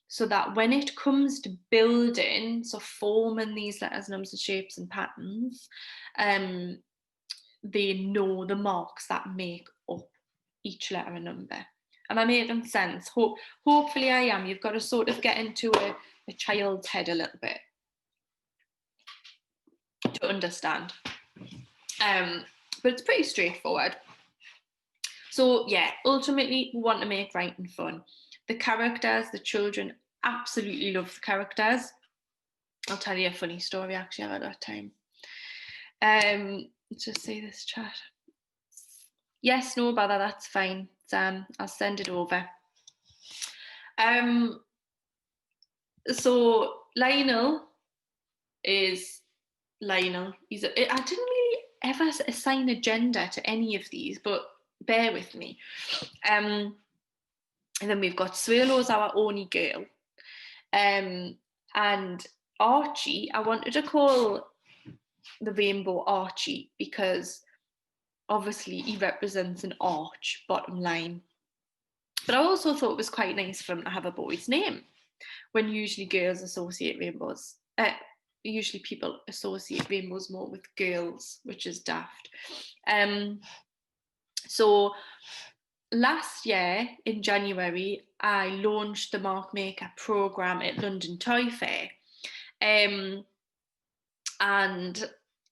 so that when it comes to building, so forming these letters, numbers, and shapes and patterns, they know the marks that make up each letter and number. Am I making sense? Hopefully I am. You've got to sort of get into a child's head a little bit to understand. But it's pretty straightforward. So yeah, ultimately we want to make writing fun. The characters, the children absolutely love the characters. I'll tell you a funny story actually about that time. Let's just see this chat. Yes, no bother, that's fine, Sam. I'll send it over. So Lionel is Lionel. I didn't really ever assign a gender to any of these, but bear with me. And then we've got Swirlow's our only girl. And Archie, I wanted to call the rainbow Archie because obviously he represents an arch, bottom line. But I also thought it was quite nice for him to have a boy's name, when usually girls associate rainbows. Usually people associate rainbows more with girls, which is daft. So last year in January, I launched the Mark Maker programme at London Toy Fair. And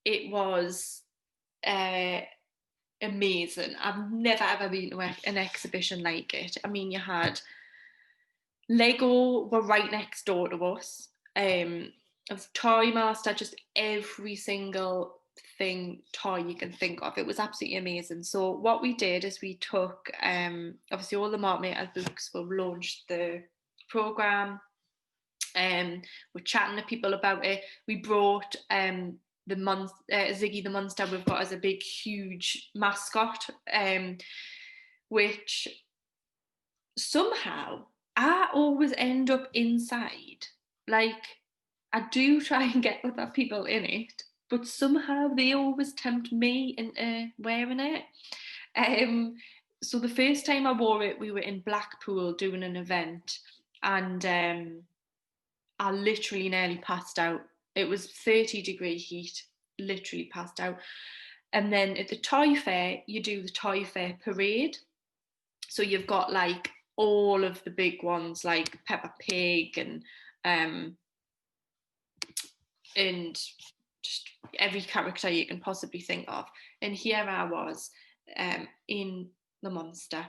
it was amazing. I've never ever been to an exhibition like it. I mean, you had Lego were right next door to us. It was Toy Master, just every single thing toy you can think of. It was absolutely amazing. So what we did is we took obviously all the Mark Maker books were launched the programme. We're chatting to people about it. We brought Ziggy the Monster we've got as a big huge mascot, which somehow I always end up inside. Like, I do try and get other people in it, but somehow they always tempt me into wearing it. So the first time I wore it, we were in Blackpool doing an event, and I literally nearly passed out. It was 30-degree heat, literally passed out. And then at the Toy Fair, you do the Toy Fair parade. So you've got like all of the big ones like Peppa Pig and just every character you can possibly think of. And here I was in the Monster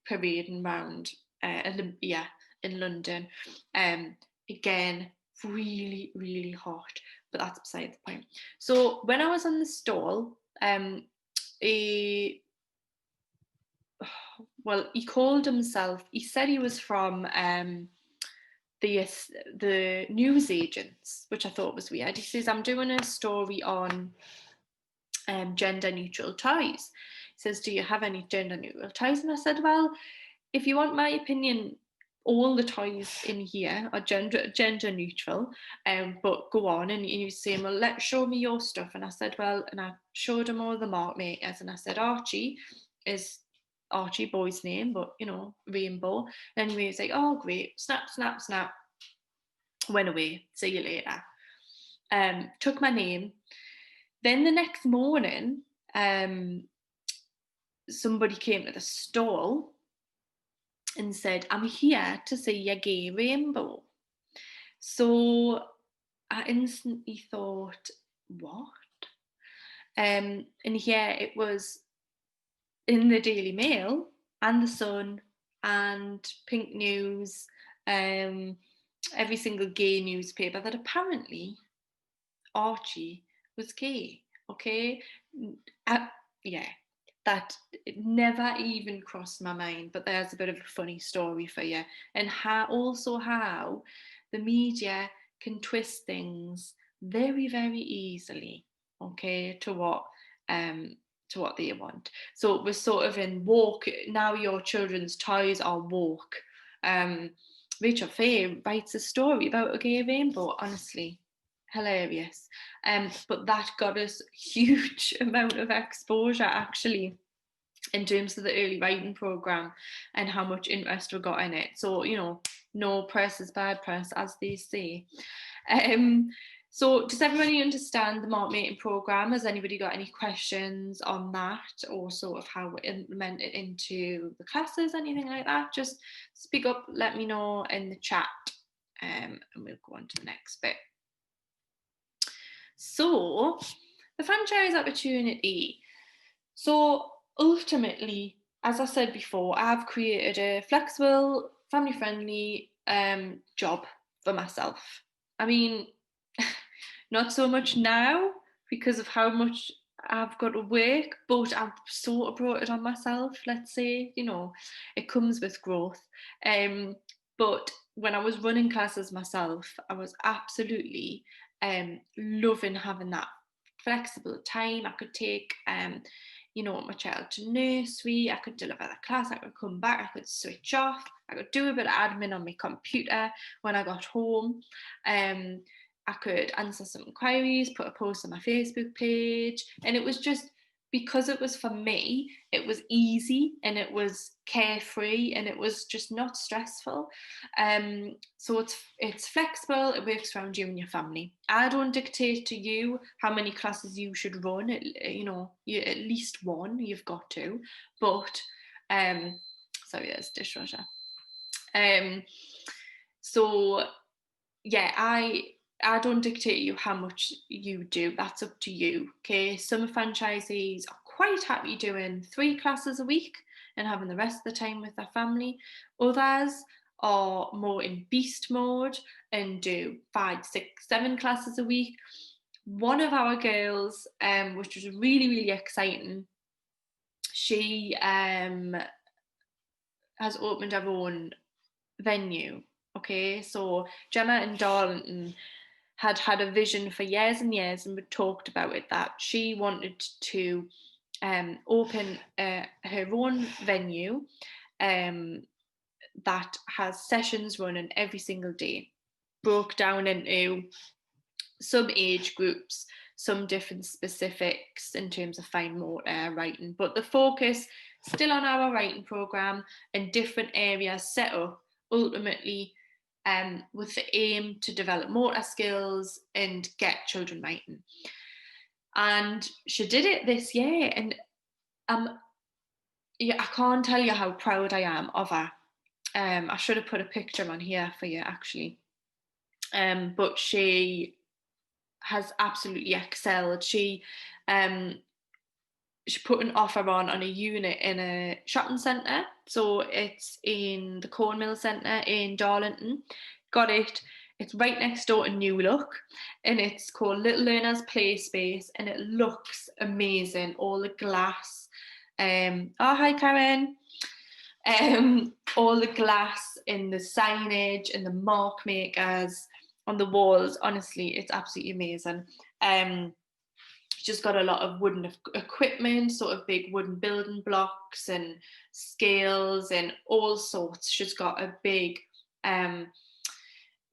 parading around Olympia in London. Again, really, really hot, but that's beside the point. So when I was on the stall, he called himself, he said he was from the news agents, which I thought was weird. He says, I'm doing a story on gender neutral toys. He says, do you have any gender neutral toys? And I said, well, if you want my opinion, all the toys in here are gender neutral, but go on. And he was saying, well, show me your stuff. And I said, well, and I showed him all the Mark Makers, and I said, Archie is Archie, boy's name, but you know, rainbow. And anyway, he was like, oh great, snap, snap, snap. Went away, see you later. Took my name. Then the next morning, somebody came to the stall and said, I'm here to see your gay rainbow. So I instantly thought, what? And here it was in the Daily Mail and the Sun and Pink News, every single gay newspaper, that apparently Archie was gay. Okay, yeah, that it never even crossed my mind. But there's a bit of a funny story for you, and how the media can twist things very, very easily. Okay, to what they want. So it was sort of in woke. Now your children's toys are woke. Rachel Faye writes a story about a gay rainbow. Honestly, hilarious. But that got us huge amount of exposure actually in terms of the early writing program and how much interest we got in it. So, no press is bad press, as they say. So does everybody understand the mark making program? Has anybody got any questions on that, or sort of how we implement it into the classes, anything like that? Just speak up, let me know in the chat, and we'll go on to the next bit. So the franchise opportunity. So ultimately, as I said before, I've created a flexible, family-friendly job for myself. I mean, not so much now because of how much I've got to work, but I've sort of brought it on myself, let's say. It comes with growth. But when I was running classes myself, I was absolutely loving having that flexible time. I could take my child to nursery, I could deliver the class, I could come back, I could switch off, I could do a bit of admin on my computer when I got home. I could answer some inquiries, put a post on my Facebook page, and it was just, because it was for me, it was easy and it was carefree and it was just not stressful. So it's flexible, it works around you and your family. I don't dictate to you how many classes you should run. You at least one, you've got to. But sorry, there's dishwasher. So yeah, I don't dictate you how much you do. That's up to you. Okay. Some franchisees are quite happy doing 3 classes a week and having the rest of the time with their family. Others are more in beast mode and do 5, 6, 7 classes a week. One of our girls, which was really, really exciting, she has opened her own venue. Okay, so Gemma in Darlington had a vision for years and years, and we talked about it, that she wanted to open her own venue that has sessions running every single day, broke down into some age groups, some different specifics in terms of fine motor, writing, but the focus still on our writing program and different areas set up ultimately with the aim to develop motor skills and get children writing. And she did it this year, and I can't tell you how proud I am of her. I should have put a picture on here for you actually. But she has absolutely excelled. She put an offer on a unit in a shopping centre. So it's in the Cornmill Centre in Darlington. Got it. It's right next door to New Look, and it's called Little Learners Play Space, and it looks amazing. All the glass. Oh, hi, Karen. All the glass in the signage and the mark makers on the walls. Honestly, it's absolutely amazing. Just got a lot of wooden equipment, sort of big wooden building blocks and scales and all sorts. She's got a big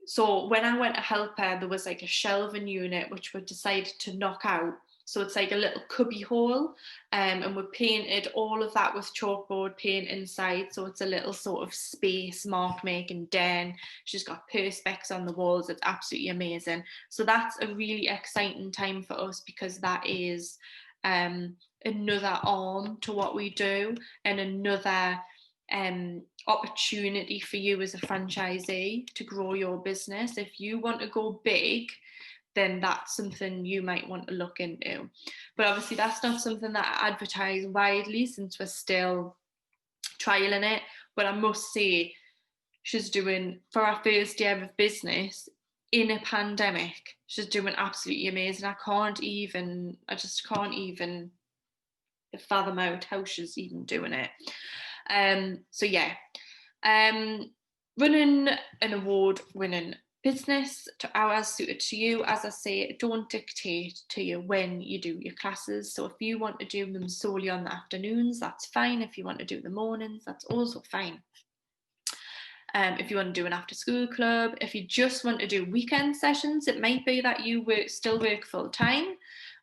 so when I went to help her, there was like a shelving unit which we decided to knock out. So it's like a little cubby hole, and we painted all of that with chalkboard paint inside. So it's a little sort of space mark making den. She's got perspex on the walls. It's absolutely amazing. So that's a really exciting time for us, because that is another arm to what we do, and another opportunity for you as a franchisee to grow your business. If you want to go big, then that's something you might want to look into. But obviously that's not something that I advertise widely since we're still trialing it. But I must say, she's doing, for our first year of business in a pandemic, she's doing absolutely amazing. I just can't even fathom out how she's even doing it. So yeah, running an award-winning business to hours suited to you. As I say, don't dictate to you when you do your classes. So if you want to do them solely on the afternoons, that's fine. If you want to do the mornings, that's also fine. If you want to do an after school club, if you just want to do weekend sessions, it might be that you still work full time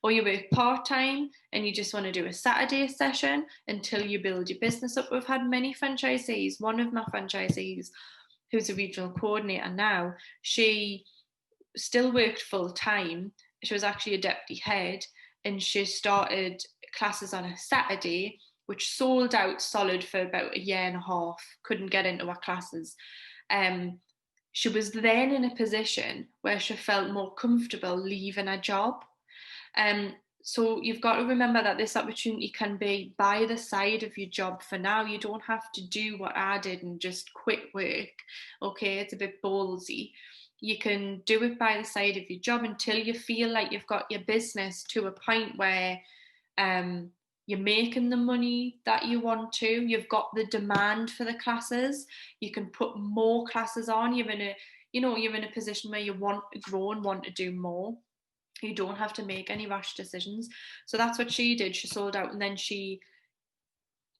or you work part time and you just want to do a Saturday session until you build your business up. We've had many franchisees. One of my franchisees, who's a regional coordinator now, she still worked full time. She was actually a deputy head and she started classes on a Saturday, which sold out solid for about a year and a half, couldn't get into our classes. She was then in a position where she felt more comfortable leaving a job. So you've got to remember that this opportunity can be by the side of your job for now. You don't have to do what I did and just quit work. Okay, it's a bit ballsy. You can do it by the side of your job until you feel like you've got your business to a point where you're making the money that you want to. You've got the demand for the classes. You can put more classes on. You're in a position where you want to grow and want to do more. You don't have to make any rash decisions. So that's what she did. She sold out and then she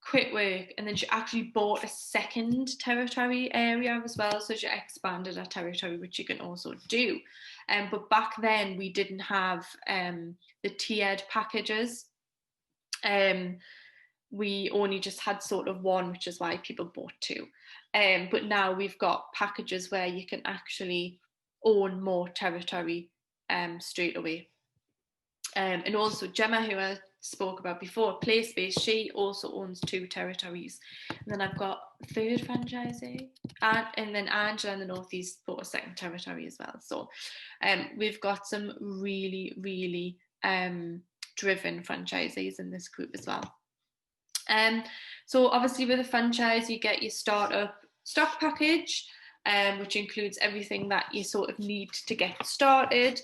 quit work and then she actually bought a second territory area as well. So she expanded her territory, which you can also do. But back then we didn't have the tiered packages. We only just had sort of one, which is why people bought two. But now we've got packages where you can actually own more territory straight away. And also Gemma, who I spoke about before, PlaySpace, she also owns 2 territories. And then I've got a third franchisee, and then Angela in the Northeast bought a second territory as well. So we've got some really, really driven franchisees in this group as well. So obviously with a franchise, you get your startup stock package, which includes everything that you sort of need to get started.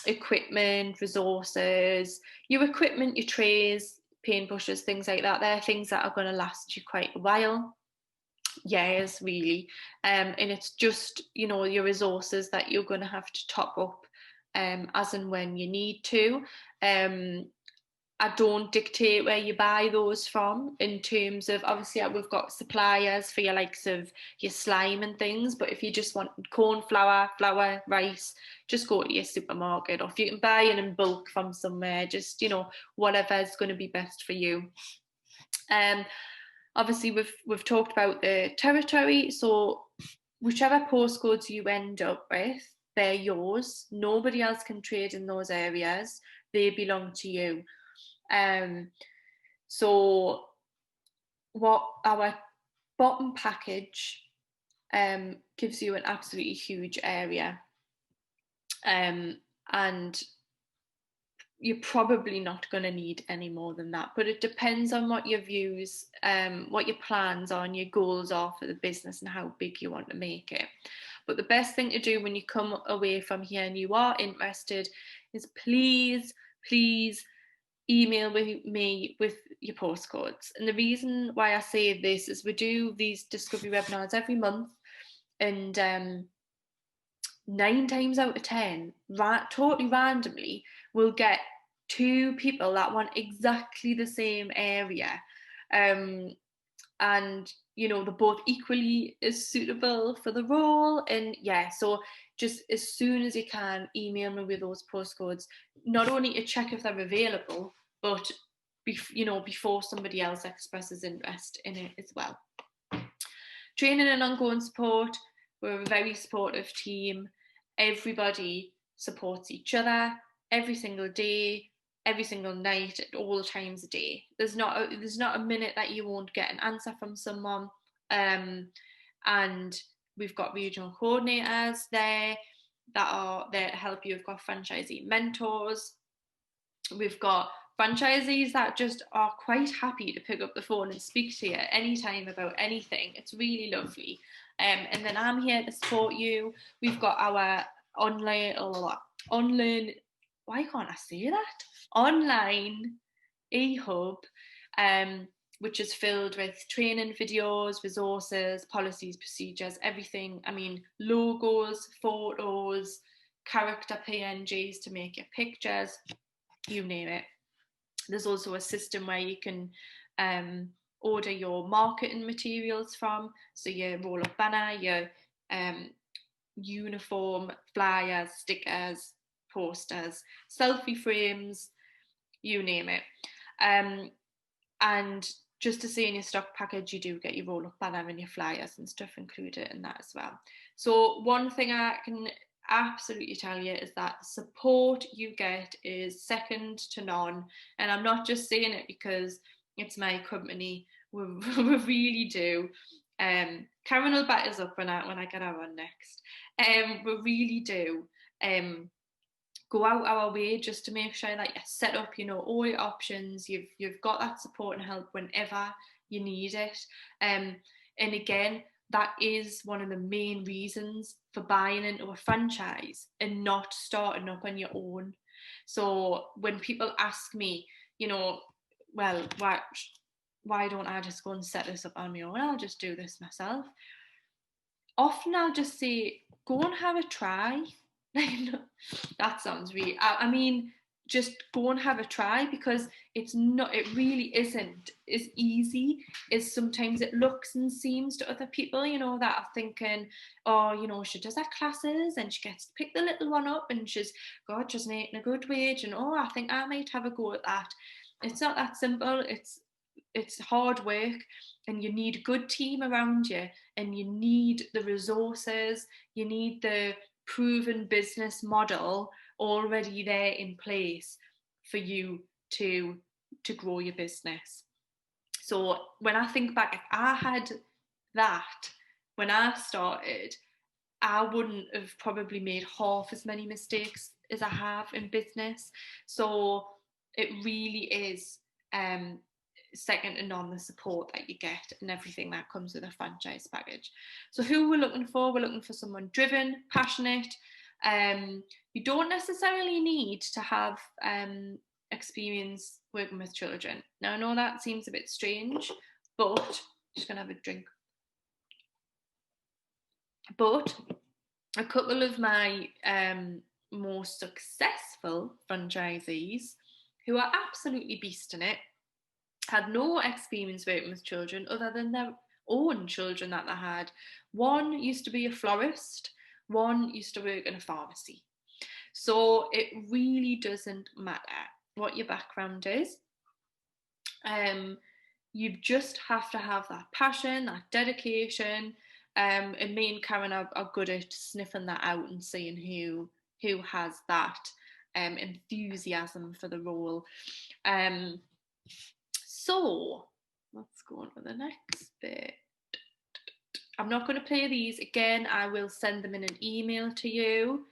Equipment, resources, your equipment, your trays, paintbrushes, things like that. They're things that are going to last you quite a while, years really. And it's just, your resources that you're going to have to top up as and when you need to. I don't dictate where you buy those from in terms of, obviously we've got suppliers for your likes of your slime and things, but if you just want corn flour, rice, just go to your supermarket, or if you can buy it in bulk from somewhere, just, whatever is going to be best for you. Obviously we've talked about the territory, so whichever postcodes you end up with, they're yours. Nobody else can trade in those areas. They belong to you. So what our bottom package gives you an absolutely huge area, and you're probably not going to need any more than that, but it depends on what your views, what your plans are and your goals are for the business and how big you want to make it. But the best thing to do when you come away from here and you are interested is please email me with your postcodes. And the reason why I say this is we do these discovery webinars every month, and 9 times out of 10, totally randomly, we'll get 2 people that want exactly the same area. And they're both equally as suitable for the role. And so just as soon as you can, email me with those postcodes, not only to check if they're available, but before somebody else expresses interest in it as well. Training and ongoing support. We're a very supportive team. Everybody supports each other every single day. every single night at all times a day. There's not a minute that you won't get an answer from someone. And we've got regional coordinators there that are there to help you. We've got franchisee mentors. We've got franchisees that just are quite happy to pick up the phone and speak to you anytime about anything. It's really lovely. And then I'm here to support you. We've got our online, why can't I say that? Online e-hub, which is filled with training videos, resources, policies, procedures, everything. I mean, logos, photos, character PNGs to make your pictures, you name it. There's also a system where you can order your marketing materials from, so your roll-up banner, your uniform, flyers, stickers, posters, selfie frames, you name it. And just to say, in your stock package, you do get your roll-up banner and your flyers and stuff included in that as well. So one thing I can absolutely tell you is that the support you get is second to none. And I'm not just saying it because it's my company. We really do. Karen will back us up when I get her on next. We really do go out our way just to make sure that you're set up, all your options. You've got that support and help whenever you need it. And again, that is one of the main reasons for buying into a franchise and not starting up on your own. So when people ask me, well, why don't I just go and set this up on my own? I'll just do this myself. Often I'll just say, go and have a try. That sounds really, I mean, just go and have a try, because it really isn't as easy as sometimes it looks and seems to other people, that are thinking, oh, she does her classes and she gets to pick the little one up and she's making a good wage, and I think I might have a go at that. It's not that simple. It's hard work, and you need a good team around you, and you need the resources, you need the proven business model already there in place for you to grow your business. So when I think back, if I had that when I started, I wouldn't have probably made half as many mistakes as I have in business. So it really is second to none, the support that you get and everything that comes with a franchise package. So who we're looking for someone driven, passionate. You don't necessarily need to have experience working with children. Now, I know that seems a bit strange, but I'm just gonna have a drink. But a couple of my more successful franchisees who are absolutely beasting it had no experience working with children other than their own children that they had. One used to be a florist, one used to work in a pharmacy. So it really doesn't matter what your background is. You just have to have that passion, that dedication. And me and Karen are good at sniffing that out and seeing who has that enthusiasm for the role. So let's go on to the next bit. I'm not going to play these again. I will send them in an email to you.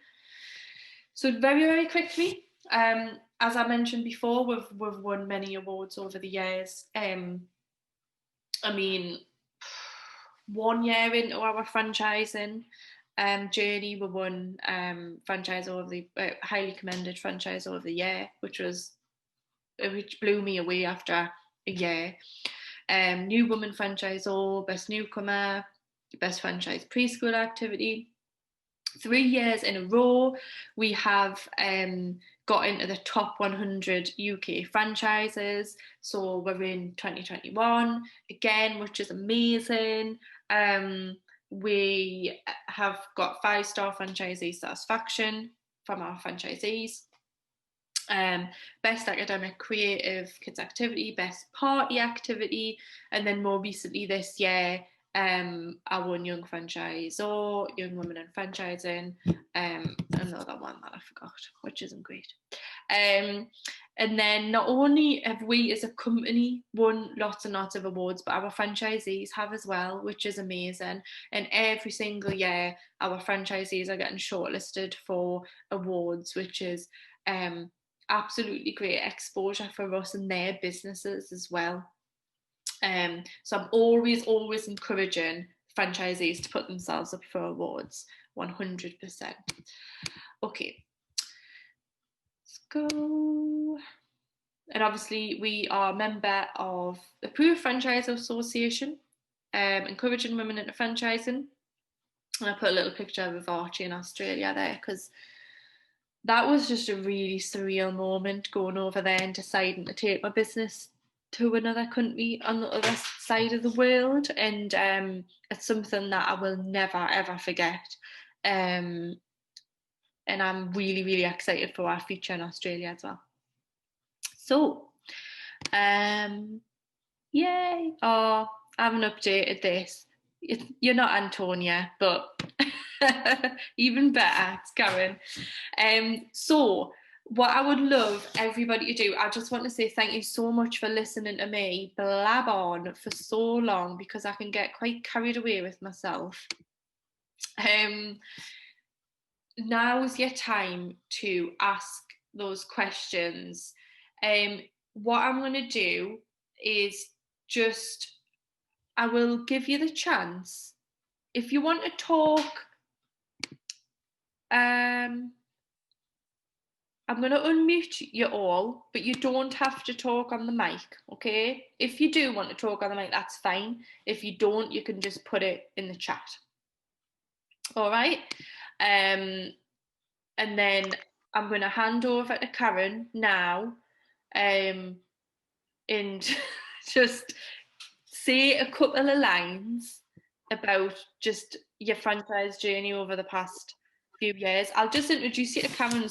So very, very quickly, as I mentioned before, we've won many awards over the years. I mean, 1 year into our franchising journey, we won highly commended franchise of the year, which blew me away after a year. New woman franchisor, best newcomer, best franchise preschool activity. 3 years in a row, we have got into the top 100 UK franchises. So we're in 2021 again, which is amazing. We have got 5-star franchisee satisfaction from our franchisees. Best academic creative kids activity, best party activity, and then more recently this year, I won Young Franchisor, Young Women in Franchising, another one that I forgot, which isn't great. And then not only have we as a company won lots and lots of awards, but our franchisees have as well, which is amazing. And every single year, our franchisees are getting shortlisted for awards, which is absolutely great exposure for us and their businesses as well. So I'm always encouraging franchisees to put themselves up for awards, 100%. Okay, let's go. And obviously we are a member of the Approved Franchise Association, encouraging women into franchising. And I put a little picture of Archie in Australia there because that was just a really surreal moment, going over there and deciding to take my business to another country on the other side of the world. And it's something that I will never ever forget. And I'm really excited for our future in Australia as well. So yay. Oh, I haven't updated this. You're not Antonia, but even better, it's Karen. So what I would love everybody to do, I just want to say thank you so much for listening to me blab on for so long, because I can get quite carried away with myself. Now's your time to ask those questions. What I'm going to do is I will give you the chance. If you want to talk, I'm going to unmute you all, but you don't have to talk on the mic, okay? If you do want to talk on the mic, that's fine. If you don't, you can just put it in the chat. All right? And then I'm going to hand over to Karen now, and just say a couple of lines about just your franchise journey over the past few years. I'll just introduce you to Karen,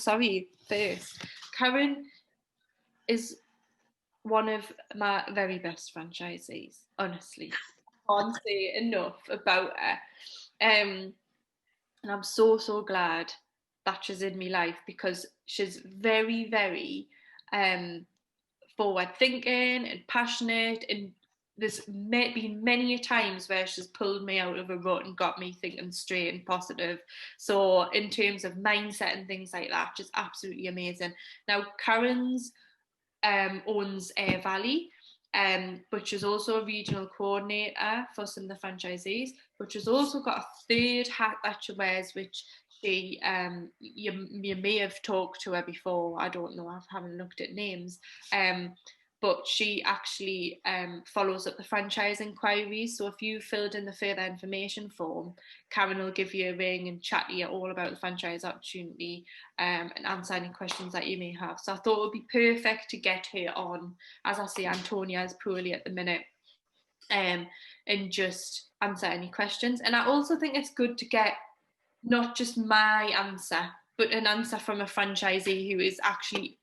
first. Karen is one of my very best franchisees, honestly. I can't say enough about her. And I'm so glad that she's in my life, because she's very forward thinking and passionate, and there's been many times where she's pulled me out of a rut and got me thinking straight and positive. So in terms of mindset and things like that, just absolutely amazing. Now Karen's owns Air Valley, but she's also a regional coordinator for some of the franchisees, but she's also got a third hat that she wears, which she you may have talked to her before. I don't know, I haven't looked at names, but she actually follows up the franchise inquiries. So if you filled in the further information form, Karen will give you a ring and chat to you all about the franchise opportunity, and answer any questions that you may have. So I thought it would be perfect to get her on. As I say, Antonia is poorly at the minute, and just answer any questions. And I also think it's good to get not just my answer, but an answer from a franchisee who is actually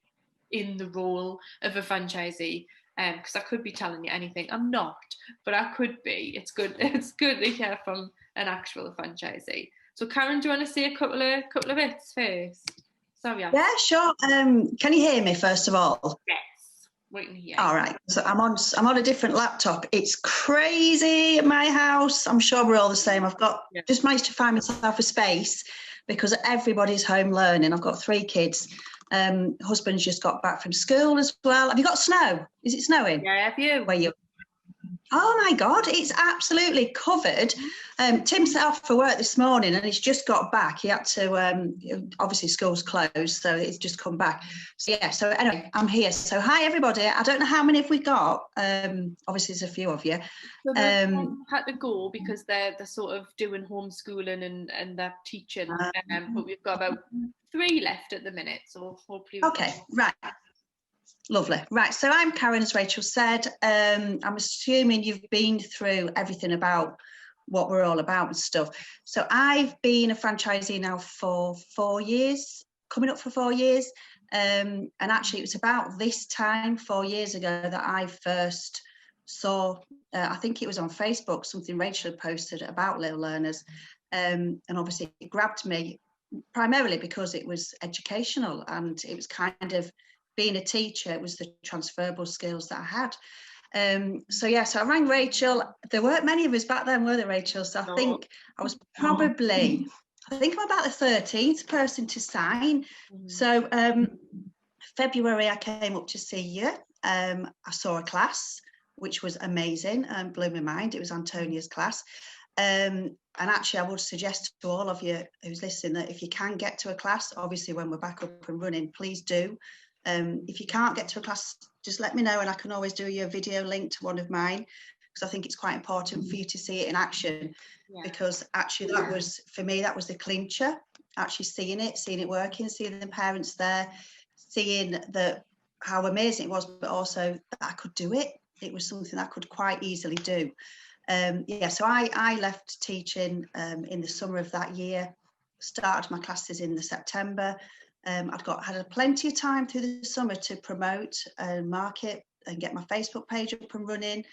in the role of a franchisee, because I could be telling you anything. I'm not, but I could be. It's good to hear from an actual franchisee. So Karen, do you want to say a couple of bits first? Sorry. Yeah, sure. Can you hear me first of all? Yes, we can hear. All right. So I'm on a different laptop. It's crazy at my house. I'm sure we're all the same. I've just managed to find myself a space because everybody's home learning. I've got 3 kids. Husband's just got back from school as well. Have you got snow? Is it snowing? Yeah, have you? Where you? Oh my God, it's absolutely covered. Tim set off for work this morning and he's just got back. He had to, obviously school's closed, so he's just come back. So yeah, so anyway, I'm here. So hi everybody. I don't know how many have we got. Obviously there's a few of you. So had to go because they're sort of doing homeschooling and they're teaching, but we've got about 3 left at the minute, so hopefully. Okay, right. Lovely. Right, so I'm Karen, as Rachel said. I'm assuming you've been through everything about what we're all about and stuff. So I've been a franchisee now for 4 years, coming up for 4 years. And actually it was about this time 4 years ago that I first saw, I think it was on Facebook, something Rachel had posted about Little Learners. And obviously it grabbed me primarily because it was educational, and it was kind of being a teacher, it was the transferable skills that I had. So yeah, so I rang Rachel. There weren't many of us back then, were there, Rachel? So I think I was probably, I think I'm about the 13th person to sign. So February I came up to see you. I saw a class, which was amazing and blew my mind. It was Antonia's class. And actually, I would suggest to all of you who's listening that if you can get to a class, obviously when we're back up and running, please do. If you can't get to a class, just let me know, and I can always do you a video link to one of mine, because I think it's quite important for you to see it in action. Because actually that was, for me, that was the clincher, actually seeing it working, seeing the parents there, seeing how amazing it was, but also that I could do it. It was something I could quite easily do. So I left teaching in the summer of that year, started my classes in the September. Had plenty of time through the summer to promote and market and get my Facebook page up and running.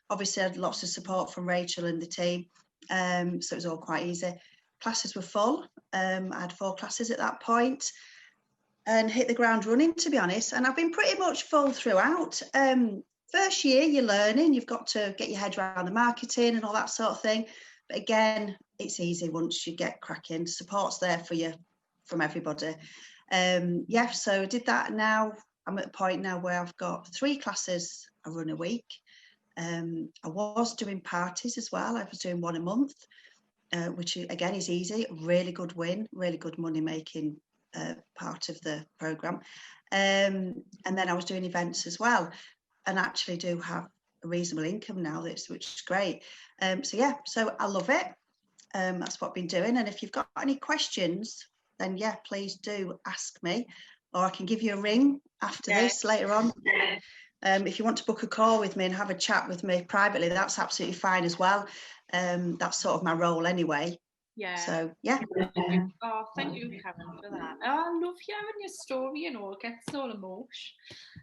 Obviously, I had lots of support from Rachel and the team, so it was all quite easy. Classes were full. I had 4 classes at that point and hit the ground running, to be honest. And I've been pretty much full throughout. First year, you're learning. You've got to get your head around the marketing and all that sort of thing. But again, it's easy once you get cracking. Support's there for you from everybody. So I did that. Now I'm at a point now where I've got 3 classes I run a week. I was doing parties as well. I was doing 1 a month, which again is easy, really good win, really good money making part of the program. And then I was doing events as well, and actually do have a reasonable income now, which is great. So I love it. That's what I've been doing. And if you've got any questions, then please do ask me, or I can give you a ring after this later on. If you want to book a call with me and have a chat with me privately, that's absolutely fine as well. That's sort of my role anyway. So Oh, thank you, Karen, for that. Oh, I love hearing your story, it gets all emotional.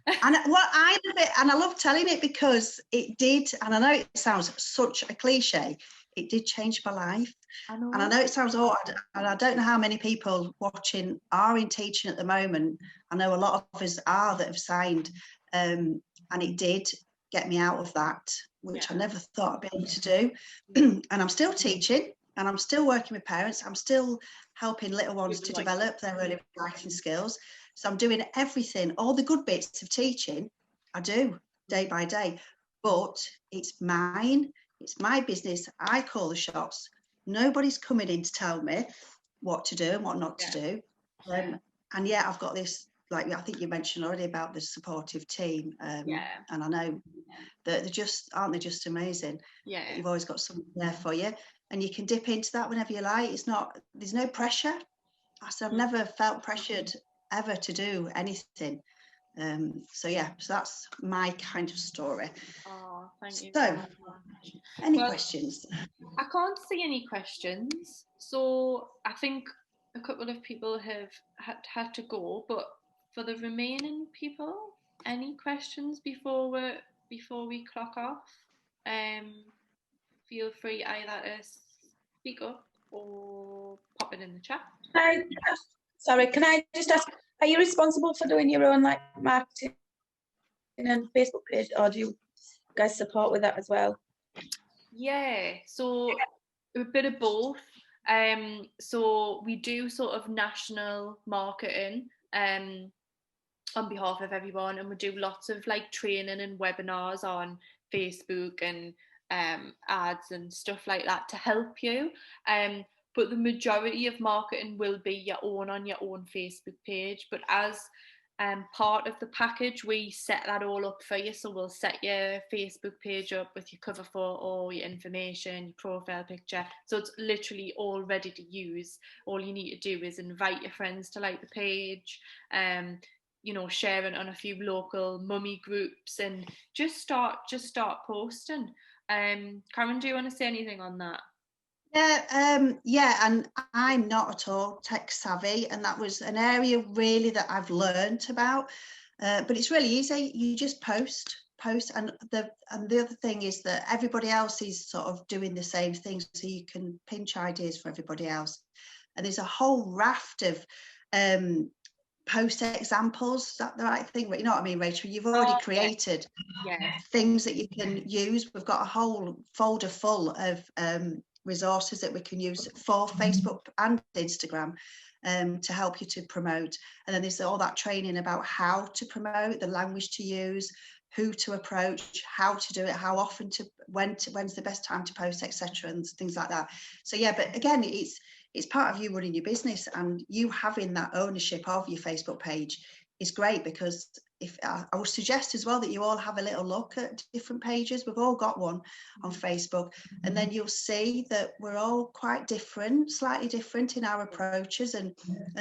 And I love it, and I love telling it, because it did, and I know it sounds such a cliche, it did change my life. And I know it sounds odd, and I don't know how many people watching are in teaching at the moment. I know a lot of us are that have signed, and it did get me out of that, which I never thought I'd be able to do. And I'm still teaching, and I'm still working with parents. I'm still helping little ones to develop their early writing skills. So I'm doing everything, all the good bits of teaching I do day by day, but it's mine. It's my business. I call the shots. Nobody's coming in to tell me what to do and what not to do. And I've got this, like I think you mentioned already about the supportive team. And I know that aren't they just amazing? You've always got someone there for you, and you can dip into that whenever you like. There's no pressure. I've never felt pressured ever to do anything. So that's my kind of story. Oh, thank you. So, any questions? I can't see any questions, so I think a couple of people have had to go. But for the remaining people, any questions before we clock off? Feel free either to speak up or pop it in the chat. Can I just ask, are you responsible for doing your own marketing and Facebook page, or do you guys support with that as well? So a bit of both. So we do sort of national marketing on behalf of everyone, and we do lots of training and webinars on Facebook and ads and stuff like that to help you. But the majority of marketing will be on your own Facebook page. But as part of the package, we set that all up for you. So we'll set your Facebook page up with your cover photo, your information, your profile picture. So it's literally all ready to use. All you need to do is invite your friends to like the page, share it on a few local mummy groups, and just start posting. Karen, do you want to say anything on that? And I'm not at all tech savvy, and that was an area really that I've learned about, but it's really easy. You just post, and the other thing is that everybody else is sort of doing the same thing, so you can pinch ideas for everybody else. and there's a whole raft of post examples. Is that the right thing? You know what I mean, Rachel? You've already created things that you can use. We've got a whole folder full of resources that we can use for Facebook and Instagram to help you to promote. And then there's all that training about how to promote, the language to use, who to approach, how to do it, how often to, when's the best time to post, etc., and things like that. So yeah, but again, it's part of you running your business, and you having that ownership of your Facebook page is great, because if I would suggest as well that you all have a little look at different pages. We've all got one on Facebook, and then you'll see that we're all quite different, slightly different in our approaches, and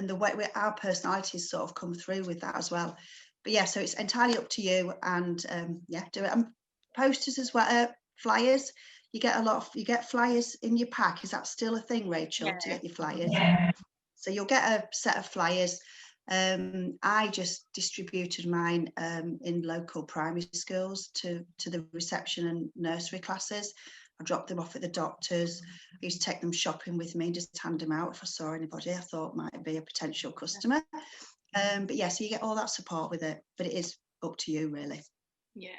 the way our personalities sort of come through with that as well. But yeah, so it's entirely up to you, and yeah, do it. And posters as well, flyers. You get flyers in your pack. Is that still a thing, Rachel, to get your flyers? So you'll get a set of flyers. I just distributed mine in local primary schools to the reception and nursery classes. I dropped them off at the doctors. I used to take them shopping with me and just hand them out if I saw anybody I thought might be a potential customer. But yeah, so you get all that support with it, but it is up to you, really. Yeah.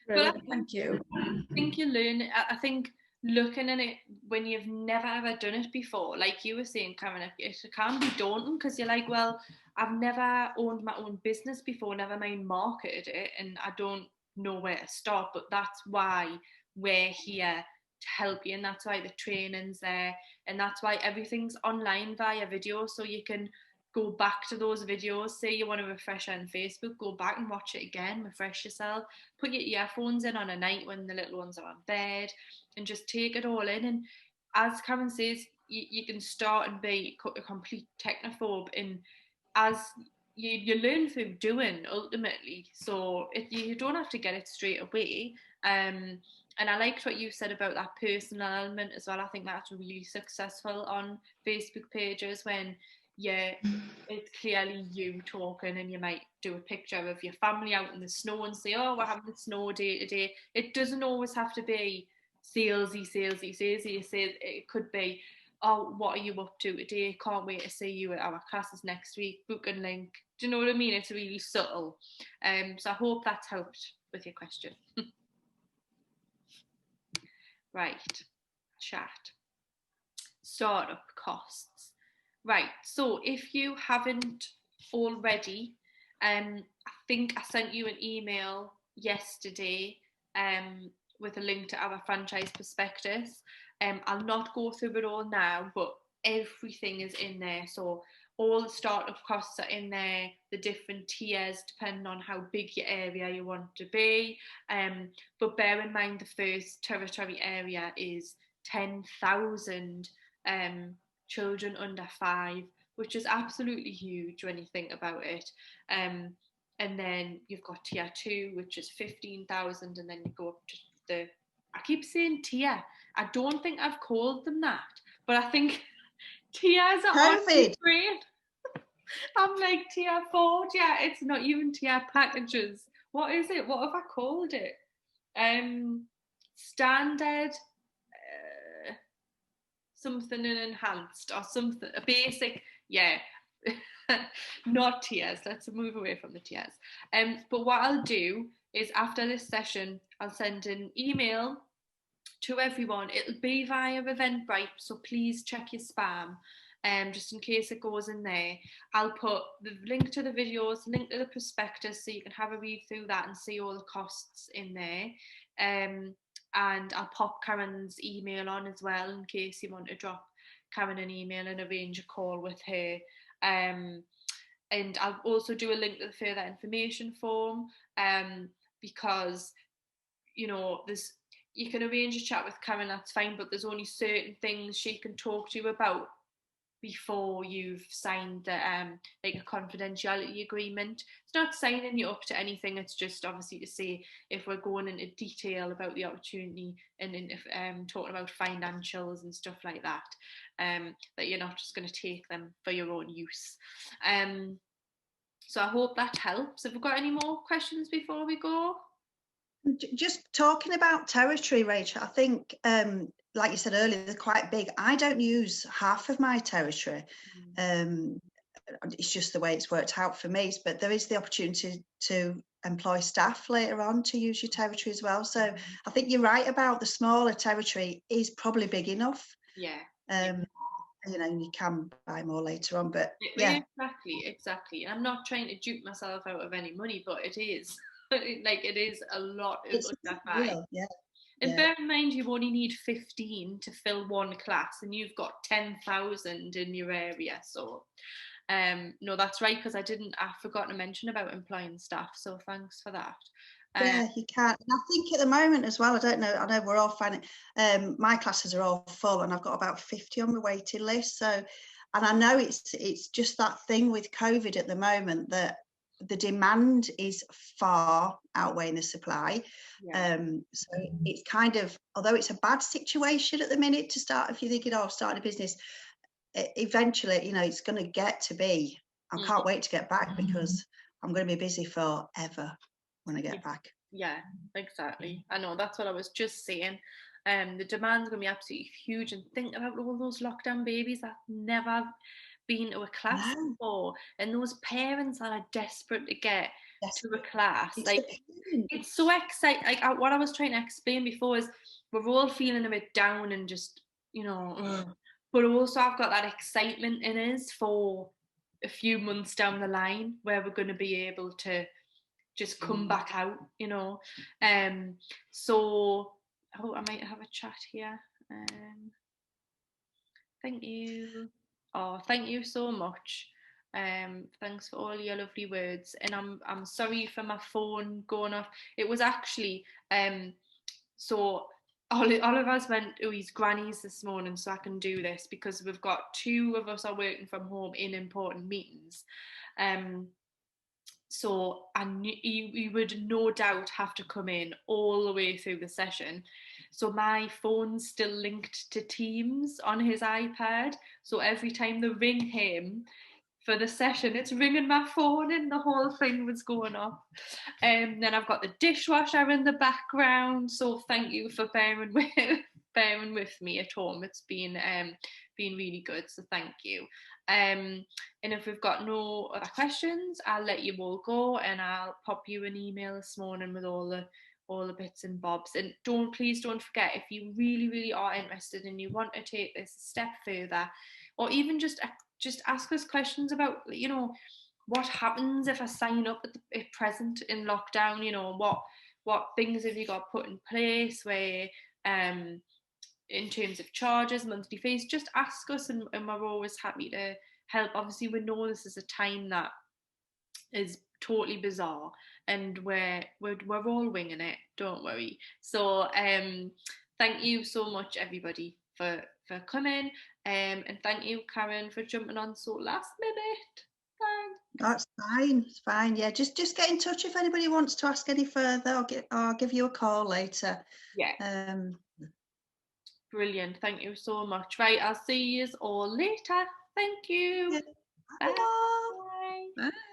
Brilliant, thank you. I think you learn, I think looking at it when you've never ever done it before, like you were saying, Karen, it can be daunting, because you're like, well, I've never owned my own business before, never mind marketed it, and I don't know where to start. But that's why we're here to help you, and that's why the training's there, and that's why everything's online via video, so you can go back to those videos. Say you want to refresh on Facebook, go back and watch it again, refresh yourself, put your earphones in on a night when the little ones are on bed, and just take it all in. And as Karen says, you can start and be a complete technophobe, and as you learn through doing, ultimately. So you don't have to get it straight away. And I liked what you said about that personal element as well. I think that's really successful on Facebook pages, when it's clearly you talking, and you might do a picture of your family out in the snow and say, oh, we're having a snow day today. It doesn't always have to be salesy. It could be, oh, what are you up to today? Can't wait to see you at our classes next week. Book and link. Do you know what I mean? It's really subtle. So I hope that's helped with your question. Right, chat. Startup costs. Right, so if you haven't already, I think I sent you an email yesterday with a link to our franchise prospectus. I'll not go through it all now, but everything is in there. So all the startup costs are in there, the different tiers depending on how big your area you want to be. But bear in mind, the first territory area is 10,000 children under 5, which is absolutely huge when you think about it. And then you've got tier 2, which is 15,000, and then you go up to I keep saying tier. I don't think I've called them that, but I think tiers are great. I'm like tier 4. Yeah, it's not even tier packages. What is it? What have I called it? Standard, something enhanced, or something, a basic. Yeah. Not tiers. Let's move away from the tiers. But what I'll do is, after this session, I'll send an email to everyone. It'll be via Eventbrite, so please check your spam, just in case it goes in there. I'll put the link to the videos, link to the prospectus, so you can have a read through that and see all the costs in there. And I'll pop Karen's email on as well, in case you want to drop Karen an email and arrange a call with her. And I'll also do a link to the further information form, because, you know, you can arrange a chat with Karen, that's fine, but there's only certain things she can talk to you about before you've signed like a confidentiality agreement. It's not signing you up to anything, it's just obviously to say if we're going into detail about the opportunity, and if talking about financials and stuff like that, that you're not just going to take them for your own use. So I hope that helps. Have we got any more questions before we go? Just talking about territory, Rachel, I think like you said earlier, they're quite big. I don't use half of my territory. It's just the way it's worked out for me. But there is the opportunity to employ staff later on to use your territory as well. So I think you're right about the smaller territory is probably big enough. Yeah. You know, you can buy more later on, but yeah, exactly. I'm not trying to dupe myself out of any money, but it is like it is a lot of it's real, yeah. And bear in mind, you only need 15 to fill one class, and you've got 10,000 in your area. So, no, that's right, because I forgot to mention about employing staff. So thanks for that. Yeah, you can. And I think at the moment as well, I don't know, I know we're all finding, my classes are all full and I've got about 50 on the waiting list. So, and I know it's just that thing with COVID at the moment that the demand is far outweighing the supply. Yeah. So it's kind of, although it's a bad situation at the minute to start, if you're thinking, oh, starting a business, eventually, you know, it's going to get to be, I can't wait to get back because I'm going to be busy forever when I get back. Yeah, exactly. I know, that's what I was just saying. The demand's going to be absolutely huge, and think about all those lockdown babies that never been to a class before, and those parents that are desperate to get to a class. It's so exciting. Like what I was trying to explain before is we're all feeling a bit down and just, you know, but also I've got that excitement in us for a few months down the line where we're going to be able to just come back out, you know. So I might have a chat here. Thank you. Oh, thank you so much. Thanks for all your lovely words. And I'm sorry for my phone going off. It was actually so Oliver's went to his granny's this morning, so I can do this because we've got two of us are working from home in important meetings. So you would no doubt have to come in all the way through the session. So my phone's still linked to Teams on his iPad. So every time they ring him for the session, it's ringing my phone and the whole thing was going off. Then I've got the dishwasher in the background. So thank you for bearing with me at home. It's been really good. So thank you. And if we've got no other questions, I'll let you all go, and I'll pop you an email this morning with all the bits and bobs. And please don't forget, if you really are interested and you want to take this a step further, or even just ask us questions about, you know, what happens if I sign up at present in lockdown, you know, what things have you got put in place where in terms of charges, monthly fees, just ask us, and we're always happy to help. Obviously, we know this is a time that is totally bizarre, and we're all winging it. Don't worry. So, thank you so much, everybody, for coming, and thank you, Karen, for jumping on so last minute. Thanks. That's fine. It's fine. Yeah, just get in touch if anybody wants to ask any further. I'll give you a call later. Yeah. Brilliant. Thank you so much. Right, I'll see you all later. Thank you. Yeah. Bye. Bye. Bye.